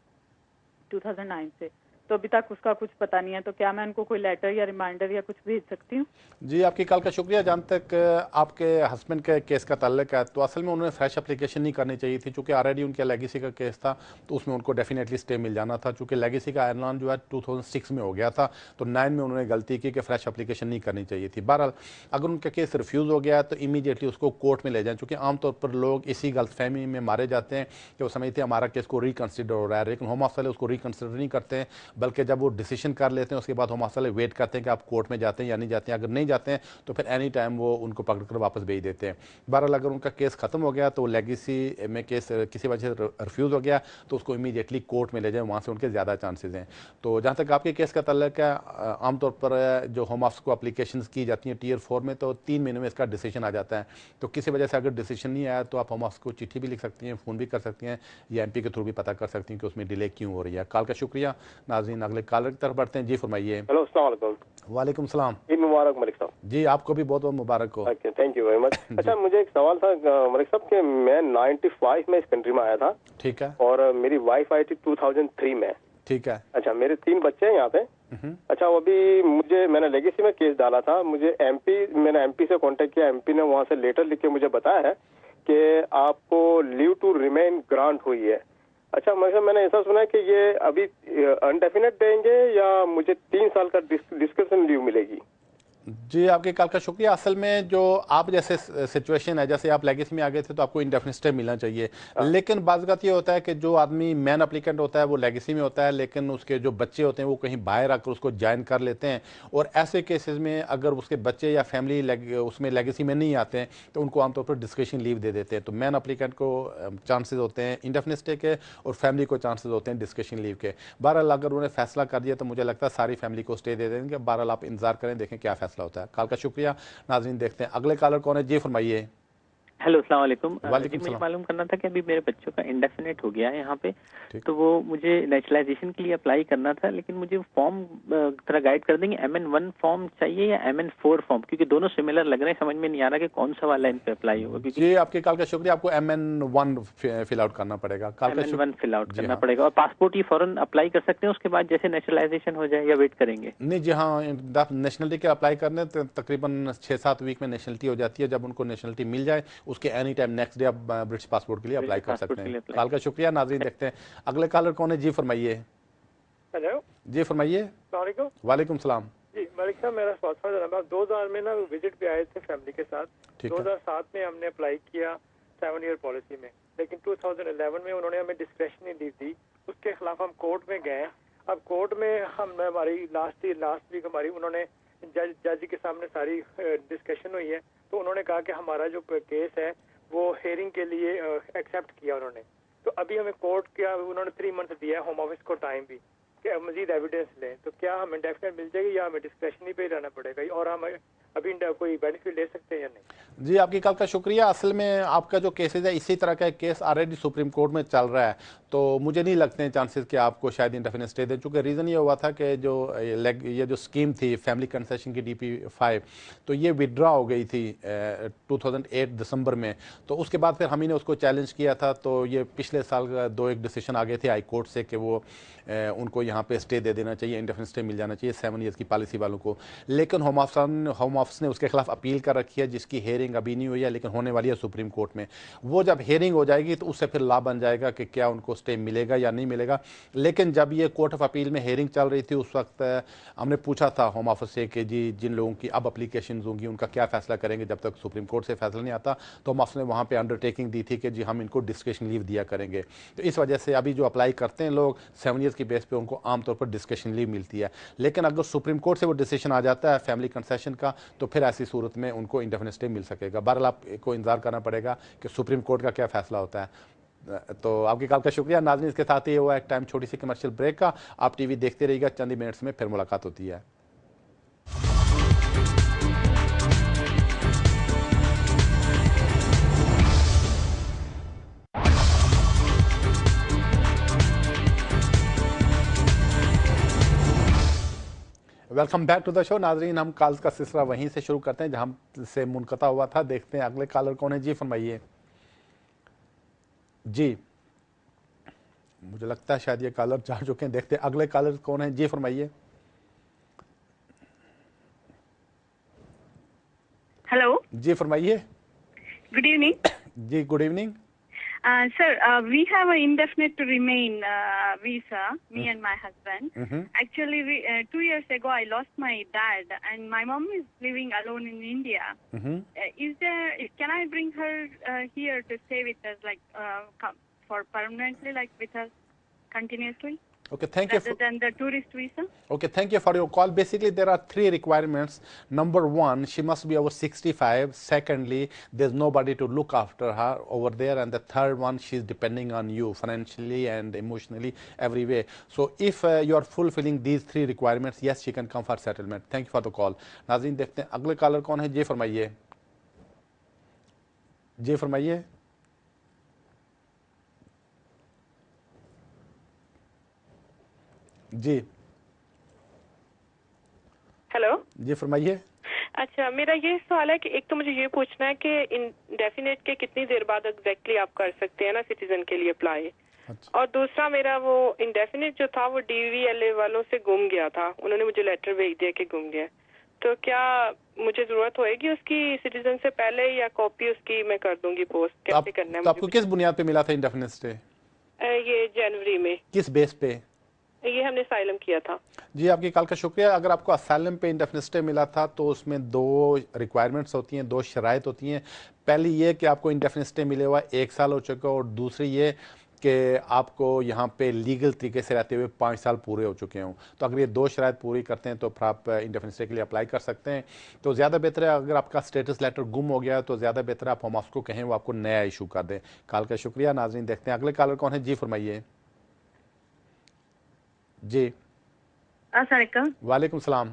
2009 से, तो अभी तक उसका कुछ पता नहीं है। तो क्या मैं उनको कोई लेटर या रिमाइंडर या कुछ भेज सकती हूँ? जी, आपकी कॉल का शुक्रिया। जहाँ तक आपके हस्बैंड के केस का ताल्लुक है, तो असल में उन्होंने फ्रेश एप्लीकेशन नहीं करनी चाहिए थी, चूँकि ऑलरेडी उनके लेगेसी का केस था, तो उसमें उनको डेफिनेटली स्टे मिल जाना था। चूँकि लेगेसी का ऐलान जो है 2006 में हो गया था, तो 9 में उन्होंने गलती की कि फ्रेश एप्लीकेशन नहीं करनी चाहिए थी। बहरहाल अगर उनका केस रिफ्यूज़ हो गया तो इमीडिएटली उसको कोर्ट में ले जाएँ, चूँकि आमतौर पर लोग इसी गलतफहमी में मारे जाते हैं कि वो समझते हैं हमारा केस को रिकन्सिडर हो रहा है, लेकिन होम ऑफिस वाले उसको रिकन्सिडर नहीं करते हैं, बल्कि जब वो डिसीजन कर लेते हैं उसके बाद होम ऑफिस वाले वेट करते हैं कि आप कोर्ट में जाते हैं या नहीं जाते हैं। अगर नहीं जाते हैं तो फिर एनी टाइम वो उनको पकड़ कर वापस भेज देते हैं। बहरहाल अगर उनका केस ख़त्म हो गया तो लेगेसी में केस किसी वजह से रिफ्यूज़ हो गया तो उसको इमीडिएटली कोर्ट में ले जाएं, वहाँ से उनके ज़्यादा चांसेस हैं। तो जहाँ तक आपके केस का तल्लुक है, आमतौर पर जो होम ऑफिस को अप्लीकेशन की जाती हैं Tier 4 में, तो 3 महीने में इसका डिसीजन आ जाता है। तो किसी वजह से अगर डिसीजन नहीं आया तो आप होम ऑफिस को चिट्ठी भी लिख सकती हैं, फ़ोन भी कर सकती हैं, या MP के थ्रू भी पता कर सकती हैं कि उसमें डिले क्यों हो रही है। कॉल का शुक्रिया। नाज़रीन, अगले कॉलर की तरफ बढ़ते हैं। जी फरमाइए। हेलो, अस्सलाम वालेकुम। वालेकुम सलाम। ईद मुबारक मलिक साहब। जी आपको भी बहुत बहुत मुबारक हो। Thank you very much. अच्छा मुझे एक सवाल था मलिक साहब कि मैं 95 में इस कंट्री में आया था। ठीक है। और मेरी वाइफ आई थी 2003 में। ठीक है। अच्छा मेरे 3 बच्चे हैं यहाँ पे। अच्छा वो अभी मैंने लेगेसी में केस डाला था। मैंने एमपी से कांटेक्ट किया। एमपी ने वहाँ से लेटर लिख के मुझे बताया है कि आपको लीव टू रिमेन ग्रांट हुई है। अच्छा मैंने ऐसा सुना है कि ये अभी अनडेफिनेट देंगे या मुझे 3 साल का डिस्क्रिप्शन लीव मिलेगी? जी आपके कॉल का शुक्रिया। असल में जो आप जैसे सिचुएशन है, जैसे आप लेगेसी में आ गए थे तो आपको इंडेफिनिट स्टे मिलना चाहिए, लेकिन बात ये होता है कि जो आदमी मैन अप्लीकेंट होता है वो लेगेसी में होता है, लेकिन उसके जो बच्चे होते हैं वो कहीं बाहर आकर उसको ज्वाइन कर लेते हैं। और ऐसे केसेस में अगर उसके बच्चे या फैमिली उसमें लेगेसी में नहीं आते हैं तो उनको आमतौर पर डिस्क्रिप्शन लीव दे देते हैं। तो मैन अप्लीकेंट को चांसेस होते हैं इंडेफिनिट स्टे के और फैमिली को चांसेस होते हैं डिस्क्रिप्शन लीव के। बहरहाल अगर उन्होंने फैसला कर दिया तो मुझे लगता है सारी फैमिली को स्टे दे देंगे। बहरहाल आप इंतजार करें, देखें क्या फैसला होता है। कॉल का शुक्रिया। नाज़रीन देखते हैं अगले कॉलर कौन है। जी फरमाइए। हेलो अस्सलाम वालेकुम। वालेकुम मुझे सलाम। मालूम करना था कि अभी मेरे बच्चों का इंडेफिनेट हो गया है यहाँ पे, तो वो मुझे नेचुरलाइजेशन के लिए अप्लाई करना था, लेकिन मुझे फॉर्म थोड़ा गाइड कर देंगे। MN1 फॉर्म चाहिए या MN4 फॉर्म, क्योंकि दोनों सिमिलर लग रहे हैं, समझ में नहीं आ रहा कि कौन सा वाला इन पे अप्लाई होगा। जी आपके कॉल का शुक्रिया। आपको MN1 फिल आउट करना पड़ेगा। MN1 फिल आउट करना पड़ेगा। और पासपोर्ट ये फौरन अप्लाई कर सकते हैं उसके बाद जैसे नेचुरलाइजेशन हो जाए, या वेट करेंगे? नहीं जी हाँ, नेशनलिटी के अप्लाई करने तकरीबन 6-7 वीक में नेशनलिटी हो जाती है। जब उनको नेशनलिटी मिल जाए उसके एनी टाइम नेक्स्ट डे आप ब्रिटिश पासपोर्ट के लिए अप्लाई कर सकते हैं। कॉल का शुक्रिया। नाज़रीन देखते हैं अगले कॉलर कौन है। जी फरमाइए। हेलो जी फरमाइए। अस्सलाम वालेकुम सलाम। जी मलिक साहब, मेरा सवाल था जनाब, 2000 में ना विजिट पे आए थे फैमिली के साथ। ठीक है। 2007 में हमने अप्लाई किया 7 ईयर पॉलिसी में, लेकिन 2011 में उन्होंने हमें डिस्क्रेशनरी लीव दी। उसके खिलाफ हम कोर्ट में गए। अब कोर्ट में हमारी लास्ट वीक हमारी उन्होंने जज के सामने सारी डिस्कशन हुई है, तो उन्होंने कहा कि हमारा जो केस है वो हेयरिंग के लिए एक्सेप्ट किया उन्होंने। तो अभी हमें कोर्ट क्या उन्होंने 3 मंथ दिया है होम ऑफिस को टाइम भी कि मजीद एविडेंस लें। तो क्या हमें डेफिनेट मिल जाएगी या हमें डिस्क्रिप्शनरी पे रहना पड़ेगा, और हम अभी कोई बेनिफिट ले सकते हैं या नहीं? जी आपकी कॉल का शुक्रिया। असल में आपका जो केसेज है इसी तरह का एक केस ऑलरेडी सुप्रीम कोर्ट में चल रहा है, तो मुझे नहीं लगते हैं चांसेस कि आपको शायद इंडेफिनिट स्टे दें। चूँकि रीज़न ये हुआ था कि ये जो स्कीम थी फैमिली कंसेशन की DP5, तो ये विड्रॉ हो गई थी 2008 दिसंबर में। तो उसके बाद फिर हम ही ने उसको चैलेंज किया था, तो ये पिछले साल 2 एक डिसीजन आ गए थे हाई कोर्ट से कि वो उनको यहाँ पे स्टे दे देना चाहिए, इंडेफिनिट स्टे मिल जाना चाहिए 7 ईयर्स की पॉलिसी वालों को। लेकिन होम ऑफिस ने उसके खिलाफ अपील कर रखी है, जिसकी हेयरिंग अभी नहीं हुई है, लेकिन होने वाली है सुप्रीम कोर्ट में। वो जब हेयरिंग हो जाएगी तो उससे फिर लॉ बन जाएगा कि क्या उनको स्टे मिलेगा या नहीं मिलेगा। लेकिन जब ये कोर्ट ऑफ अपील में हेयरिंग चल रही थी उस वक्त हमने पूछा था होम ऑफिस से कि जी जिन लोगों की अब अप्लीकेशन होंगी उनका क्या फैसला करेंगे जब तक सुप्रीम कोर्ट से फैसला नहीं आता। तो होम ऑफिस ने वहाँ पर अंडरटेकिंग दी थी कि जी हम इनको डिस्क्रिप्शन लीव दिया करेंगे। तो इस वजह से अभी जो अप्लाई करते हैं लोग 7 ईयर्स की बेस पे उनको आमतौर पर डिस्क्रिप्शन लीव मिलती है। लेकिन अगर सुप्रीम कोर्ट से वो डिसीजन आ जाता है फैमिली कंसेशन का, तो फिर ऐसी सूरत में उनको इंडेफिनिट स्टे मिल सकेगा। बहरहाल आपको इंतजार करना पड़ेगा कि सुप्रीम कोर्ट का क्या फैसला होता है। तो आपकी कॉल का शुक्रिया। नाज़रीन इसके साथ ही हुआ एक टाइम छोटी सी कमर्शियल ब्रेक का। आप टीवी देखते रहिएगा, चंद ही मिनट्स में फिर मुलाकात होती है। Welcome back to the show. नाजरीन हम कॉल्स का सिलसिला वहीं से शुरू करते हैं जहां से मुनक़ता हुआ था। देखते हैं अगले कॉलर कौन है। जी फरमाइए। जी मुझे लगता है शायद ये कॉलर जा चुके हैं। देखते हैं अगले कॉलर कौन है। जी फरमाइए। हेलो जी फरमाइए। Good evening. जी good evening. Sir, we have an indefinite to remain visa, me and my husband. Actually, 2 years ago, I lost my dad, and my mom is living alone in India. Can I bring her here to stay with us, like for permanently, like with us continuously? Okay, thank you. Rather than the tourist visa? Okay, thank you for your call. Basically, there are 3 requirements. Number 1, she must be over 65. Secondly, there's nobody to look after her over there. And the third one, she's depending on you financially and emotionally, every way. So if you are fulfilling these 3 requirements, yes, she can come for settlement. Thank you for the call. नाज़रीन देखते हैं अगले collar कौन है। जी फरमाइए। जी फरमाइए। जी hello जी फरमाइए। अच्छा, मेरा ये सवाल है कि एक तो मुझे ये पूछना है कि इंडेफिनेट के कितनी देर बाद एग्जैक्टली आप कर सकते हैं ना सिटीजन के लिए अप्लाई। अच्छा। और दूसरा मेरा वो इंडेफिनेट जो था वो DVLA वालों से गुम गया था, उन्होंने मुझे लेटर भेज दिया कि गुम गया। तो क्या मुझे जरूरत होएगी उसकी सिटीजन से पहले या कॉपी उसकी मैं कर दूंगी पोस्ट? कैसे करना है? तो आपको किस बुनियाद पे मिला था इंडेफिनिट स्टे? ये जनवरी में। किस बेस पे? ये हमने असाइलम किया था। जी आपकी कॉल का शुक्रिया। अगर आपको असाइलम पे इंडेफिनिट स्टे मिला था तो उसमें 2 रिक्वायरमेंट्स होती हैं, 2 शराइत होती हैं। पहली ये कि आपको इंडेफिनिट स्टे मिले हुआ 1 साल हो चुका, और दूसरी ये कि आपको यहाँ पे लीगल तरीके से रहते हुए 5 साल पूरे हो चुके हों। तो अगर ये 2 शराइत पूरी करते हैं तो फिर आप इंडेफिनिट स्टे के लिए अप्लाई कर सकते हैं। तो ज़्यादा बेहतर है, अगर आपका स्टेटस लेटर गुम हो गया तो ज़्यादा बेहतर है आप होम ऑफिस को कहें वो आपको नया इशू कर दें। कॉल का शुक्रिया। नाज़रीन देखते हैं अगले कॉलर कौन है। जी फरमाइए। जी अस्सलाम वालेकुम सलाम।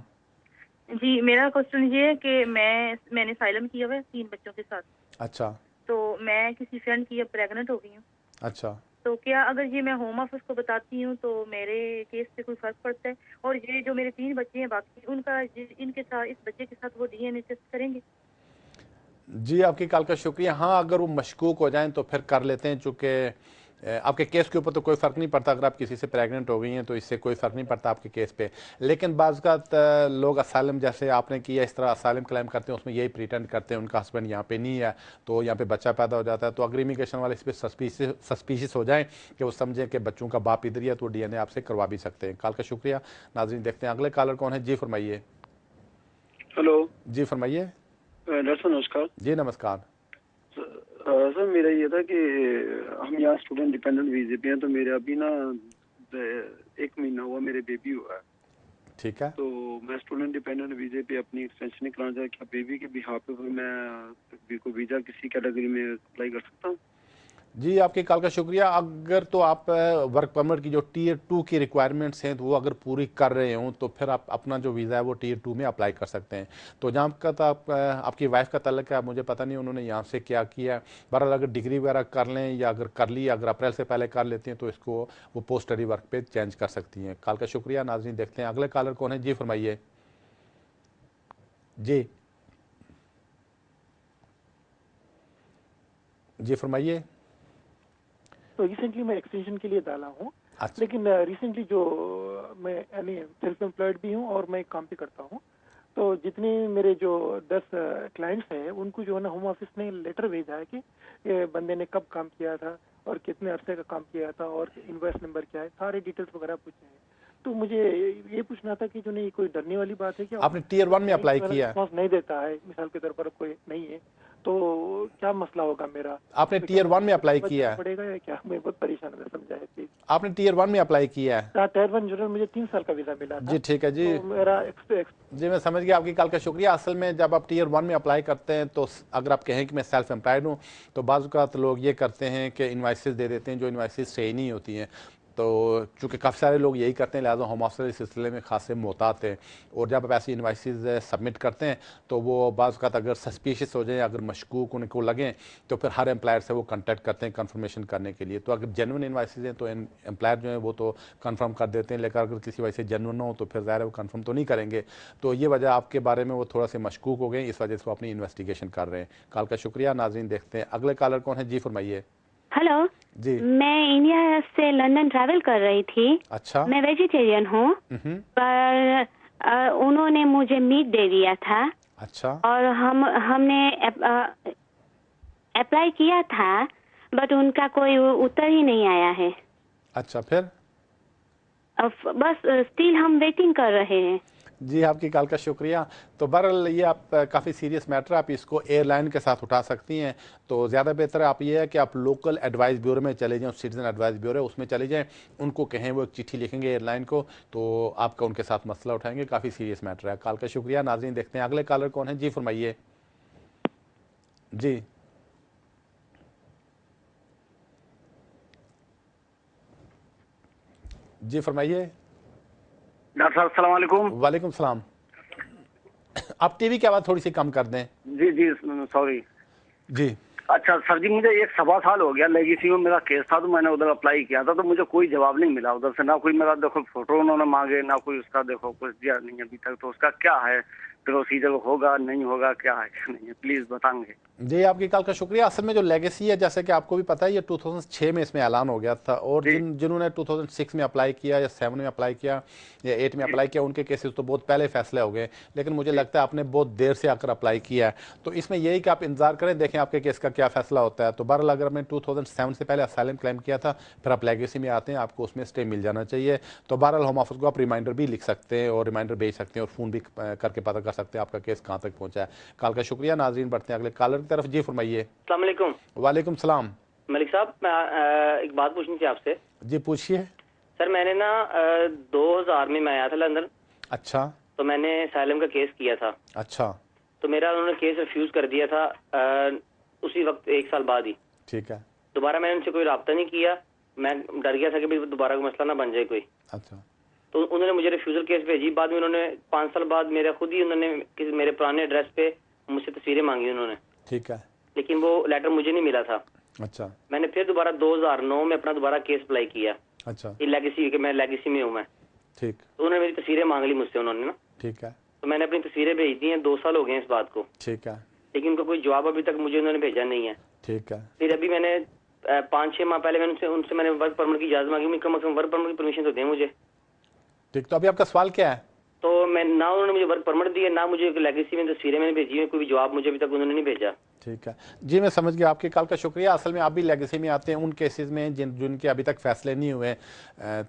जी, मेरा क्वेश्चन ये है कि मैंने असाइलम किया हुआ है 3 बच्चों के साथ। अच्छा। तो मैं किसी फ्रेंड की अब प्रेग्नेंट हो गई हूँ। अच्छा। तो क्या अगर ये मैं होम ऑफिस को बताती हूँ तो मेरे केस पे कोई फर्क पड़ता है? और ये जो मेरे 3 बच्चे हैं बाकी उनका इनके साथ इस बच्चे के साथ वो DNA टेस्ट करेंगे? जी आपकी कॉल का शुक्रिया। हाँ अगर वो मशकूक हो जाएं तो फिर कर लेते हैं, चूँकि आपके केस के ऊपर तो कोई फ़र्क नहीं पड़ता। अगर आप किसी से प्रेग्नेंट हो गई हैं तो इससे कोई फ़र्क नहीं पड़ता आपके केस पे। लेकिन बाज़ात लोग असाइलम जैसे आपने किया इस तरह असाइलम क्लेम करते हैं, उसमें यही प्रिटेंड करते हैं उनका हस्बैंड यहाँ पे नहीं है तो यहाँ पे बच्चा पैदा हो जाता है। तो अगर इमिग्रेशन वाले इस पर सस्पिशियस हो जाएँ कि वो समझें कि बच्चों का बाप इधर ही है तो DNA आपसे करवा भी सकते हैं। कॉल का शुक्रिया। नाज़रीन देखते हैं अगले कॉलर कौन है। जी फरमाइए। हेलो जी फरमाइए। डॉक्टर नमस्कार। जी नमस्कार। सर मेरा ये था कि हम यहाँ स्टूडेंट डिपेंडेंट वीजे पे हैं, तो मेरे अभी ना 1 महीना हुआ मेरे बेबी हुआ है। ठीक है। तो मैं स्टूडेंट डिपेंडेंट वीजे पे अपनी एक्सटेंशन कराना चाहता, क्या बेबी के बिहाफ पे मैं को वीजा किसी कैटेगरी में अप्लाई कर सकता हूँ? जी आपकी कॉल का शुक्रिया। अगर तो आप वर्क परमिट की जो Tier 2 की रिक्वायरमेंट्स हैं तो वो अगर पूरी कर रहे हों तो फिर आप अपना जो वीज़ा है वो Tier 2 में अप्लाई कर सकते हैं। तो जहाँ का तो आपकी वाइफ का तल्लक है, मुझे पता नहीं उन्होंने यहाँ से क्या किया है। बहरहाल अगर डिग्री वगैरह कर लें या अगर कर ली, अगर अप्रैल से पहले कर लेती हैं तो इसको वो पोस्ट स्टडी वर्क पे चेंज कर सकती हैं। कॉल का शुक्रिया। नाज़रीन देखते हैं अगले कॉलर कौन है। जी फरमाइए। जी जी फरमाइए। तो रिसेंटली मैं एक्सटेंशन के लिए डाला हूँ। अच्छा। लेकिन रिसेंटली जो मैं यानी सेल्फ एम्प्लॉयड भी हूँ और मैं काम भी करता हूँ, तो जितने मेरे जो 10 क्लाइंट्स हैं उनको जो है ना होम ऑफिस ने लेटर भेजा है कि ये बंदे ने कब काम किया था और कितने अरसे का काम किया था और इनवॉइस नंबर क्या है, सारे डिटेल्स वगैरह पूछे हैं। तो मुझे ये पूछना था कि जो नहीं कोई डरने वाली बात है क्या? आपने Tier 1 में अप्लाई किया है? नहीं देता है, मिसाल के तौर पर कोई नहीं है तो क्या मसला होगा मेरा? आपने Tier 1 में अप्लाई किया है? पड़ेगा या क्या? मैं बहुत परेशान हूँ, समझाए प्लीज। आपने Tier 1 में अप्लाई किया है? Tier 1 जो मुझे 3 साल का वीजा मिला था। जी ठीक है जी। तो मेरा जी मैं समझ गया। आपकी कॉल का शुक्रिया। असल में जब आप Tier 1 में अप्लाई करते हैं तो अगर आप कहें कि मैं सेल्फ एम्प्लॉयड हूँ तो बाज़ औक़ात लोग ये करते हैं कि इन्वाइसेस दे देते हैं जो इन्वाइसेस सही नहीं होती हैं। तो चूँकि काफ़ी सारे लोग यही करते हैं, लिहाजा होम ऑफिस इस सिलसिले में खासे मोहतात हैं। और जब आप ऐसी इन्वाइसेस सबमिट करते हैं तो वो बाज़ औक़ात अगर सस्पिशियस हो जाए, अगर मशकूक उनको लगें तो फिर हर एम्प्लॉयर से वो कांटेक्ट करते हैं कंफर्मेशन करने के लिए। तो अगर जेन्युइन इन्वाइसेस हैं तो एम्प्लॉयर जो है वो तो कंफर्म कर देते हैं, लेकिन अगर किसी वजह से जेन्युइन हो तो फिर ज़ाहिर है वो कंफर्म तो नहीं करेंगे। तो ये वजह आपके बारे में वो थोड़ा से मशकूक हो गए, इस वजह से वो अपनी इन्वेस्टिगेशन कर रहे हैं। कॉल का शुक्रिया। नाज़रीन देखते हैं अगले कॉलर कौन है। जी फरमाइए। हेलो जी। मैं इंडिया से लंदन ट्रैवल कर रही थी। अच्छा। मैं वेजिटेरियन हूँ पर उन्होंने मुझे मीट दे दिया था। अच्छा। और हमने अप्लाई किया था बट उनका कोई उत्तर ही नहीं आया है। अच्छा फिर? बस स्टिल हम वेटिंग कर रहे हैं। जी आपकी कॉल का शुक्रिया। तो बहरहाल ये आप काफ़ी सीरियस मैटर है, आप इसको एयरलाइन के साथ उठा सकती हैं। तो ज़्यादा बेहतर आप ये है कि आप लोकल एडवाइस ब्यूरो में चले जाएं, सिटीजन एडवाइस ब्यूरो है उसमें चले जाएं, उनको कहें वो एक चिट्ठी लिखेंगे एयरलाइन को, तो आपका उनके साथ मसला उठाएंगे। काफ़ी सीरियस मैटर है। कॉल का शुक्रिया। नाज़रीन देखते हैं अगले कॉलर कौन है। जी फरमाइए। जी जी फरमाइए। डॉक्टर साहब अस्सलाम वालेकुम। वालेकुम सलाम। आप टीवी की आवाज़ थोड़ी सी कम कर दें। जी जी सॉरी जी। अच्छा सर जी, मुझे 1 सवा साल हो गया, लेगेसी में मेरा केस था, तो मैंने उधर अप्लाई किया था, तो मुझे कोई जवाब नहीं मिला उधर से, ना कोई मेरा देखो फोटो उन्होंने मांगे, ना कोई उसका देखो कुछ दिया नहीं अभी तक। तो उसका क्या है प्रोसीजर, होगा नहीं होगा, क्या है क्या नहीं है, प्लीज बताएंगे। जी आपकी कॉल का शुक्रिया। असल में जो लेगेसी है, जैसे कि आपको भी पता है, ये 2006 में इसमें ऐलान हो गया था, और जिन्होंने 2006 में अप्लाई किया या 7 में अप्लाई किया या 8 में अप्लाई किया, उनके केसेस तो बहुत पहले फैसले हो गए, लेकिन मुझे लगता है आपने बहुत देर से आकर अप्लाई किया है। तो इसमें यही कि आप इंतजार करें, देखें आपके केस का क्या फैसला होता है। तो बहरहाल अगर आपने 2007 से पहले असाइलम क्लेम किया था, फिर आप लेगेसी में आते हैं, आपको उसमें स्टे मिल जाना चाहिए। तो बहरहाल होम ऑफिस को आप रिमाइंडर भी लिख सकते हैं और रिमाइंडर भेज सकते हैं और फ़ोन भी करके पता कर सकते हैं आपका केस कहाँ तक पहुँचा है। कॉल का शुक्रिया। नाजरीन बढ़ते हैं अगले कॉलर की तरफ। जी फरमाइए। अस्सलाम वालेकुम। वालेकुम सलाम। मलिक साहब, मैं एक बात पूछनी थी आपसे। जी पूछिए। सर मैंने ना 2000 में मैं आया था लंदन। अच्छा। तो मैंने असाइलम का केस किया था। अच्छा। तो मेरा उन्होंने केस रिफ्यूज कर दिया था उसी वक्त 1 साल बाद ही। ठीक है। दोबारा मैंने उनसे कोई रब्ता नहीं किया, मैं डर गया था कि भाई दोबारा कोई मसला ना बन जाए कोई। अच्छा। तो उन्होंने मुझे रिफ्यूजल केस भेजी। बाद में उन्होंने 5 साल बाद मेरा खुद ही उन्होंने मेरे पुराने एड्रेस पे मुझसे तस्वीरें मांगी उन्होंने। ठीक है। लेकिन वो लेटर मुझे नहीं मिला था। अच्छा। मैंने फिर दोबारा 2009 में अपना दोबारा केस अप्लाई किया। अच्छा। लेगेसी के, मैं लेगेसी में हूँ मैं। ठीक। तो उन्होंने मेरी तस्वीरें मांग ली मुझसे उन्होंने ना। ठीक है। तो मैंने अपनी तस्वीरें भेज दी हैं, 2 साल हो गए हैं इस बात को। ठीक है। लेकिन उनका कोई जवाब अभी तक मुझे उन्होंने भेजा नहीं है। ठीक है। फिर अभी मैंने 5-6 माह पहले मैंने उनसे मैंने वर्क परमिट की इजाजत मांगी, कम से कम वर्क परमिट की परमिशन तो दें मुझे। ठीक। तो अभी आपका सवाल क्या है? तो मैं ना उन्होंने मुझे वर्क परमिट दिया, ना मुझे लेगेसी में तस्वीरें मैंने भेजी है, कोई जवाब मुझे अभी तक उन्होंने नहीं भेजा। ठीक है जी, मैं समझ गया। आपकी कॉल का शुक्रिया। असल में आप भी लेगेसी में आते हैं उन केसेस में जिनके अभी तक फैसले नहीं हुए।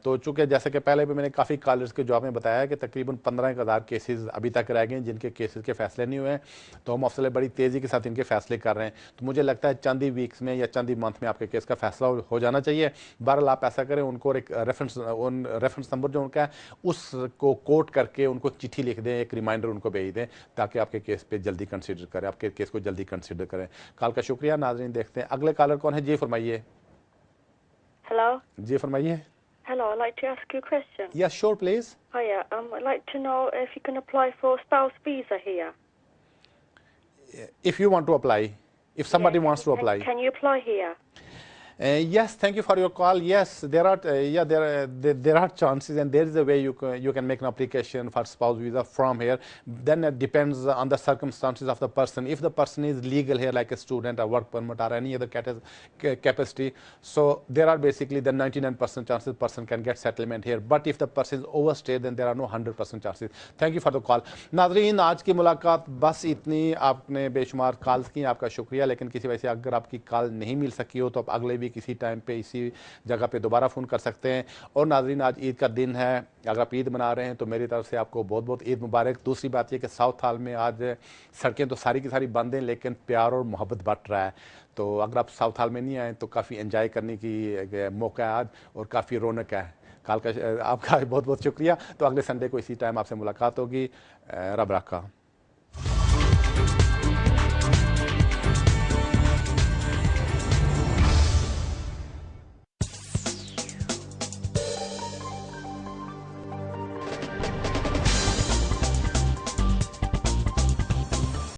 तो चूँकि जैसे कि पहले भी मैंने काफ़ी कॉलर्स के जवाब में बताया कि तकरीबन 15,000 केसेस अभी तक रह गए जिनके केसेस के फैसले नहीं हुए। तो हम अफसर बड़ी तेज़ी के साथ इनके फैसले कर रहे हैं। तो मुझे लगता है चंद ही वीक्स में या चंद ही मंथ में आपके केस का फैसला हो जाना चाहिए। बहरहाल आप ऐसा करें, उनको एक रेफरेंस नंबर जो उनका है उसको कोट करके उनको चिट्ठी लिख दें, एक रिमाइंडर उनको भेज दें, ताकि आपके केस पे जल्दी कंसिडर करें, आपके केस को जल्दी कंसिडर करें। कॉल का शुक्रिया। नाज़रीन देखते हैं अगले कॉलर कौन है। जी फरमाइए। Hello. जी फरमाइए। Hello, I'd like to ask you a question. Yes, sure, please. Hiya, I'd like to know if you can apply for spouse visa here. If you want to apply, if somebody wants to apply. Can you apply here? Yes, thank you for your call. Yes, there are chances, and there is a way you can make an application for spouse visa from here. Then it depends on the circumstances of the person. If the person is legal here, like a student, a work permit, or any other capacity, so there are basically the 99% chances person can get settlement here. But if the person is overstayed, then there are no 100% chances. Thank you for the call. नाज़रीन आज की मुलाकात बस इतनी। आपने बेशुमार calls की, आपका शुक्रिया। लेकिन किसी वजह से अगर आपकी कॉल नहीं मिल सकी हो तो आप अगले भी किसी टाइम पे इसी जगह पे दोबारा फ़ोन कर सकते हैं। और नाज़रीन आज ईद का दिन है, अगर आप ईद मना रहे हैं तो मेरी तरफ से आपको बहुत बहुत ईद मुबारक। दूसरी बात यह कि साउथ हाल में आज सड़कें तो सारी की सारी बंद हैं, लेकिन प्यार और मोहब्बत बढ़ रहा है। तो अगर आप साउथ हाल में नहीं आए तो काफ़ी एंजॉय करने की मौका है आज, और काफ़ी रौनक है। कॉल का आपका बहुत बहुत शुक्रिया। तो अगले संडे को इसी टाइम आपसे मुलाकात होगी। रब रखा।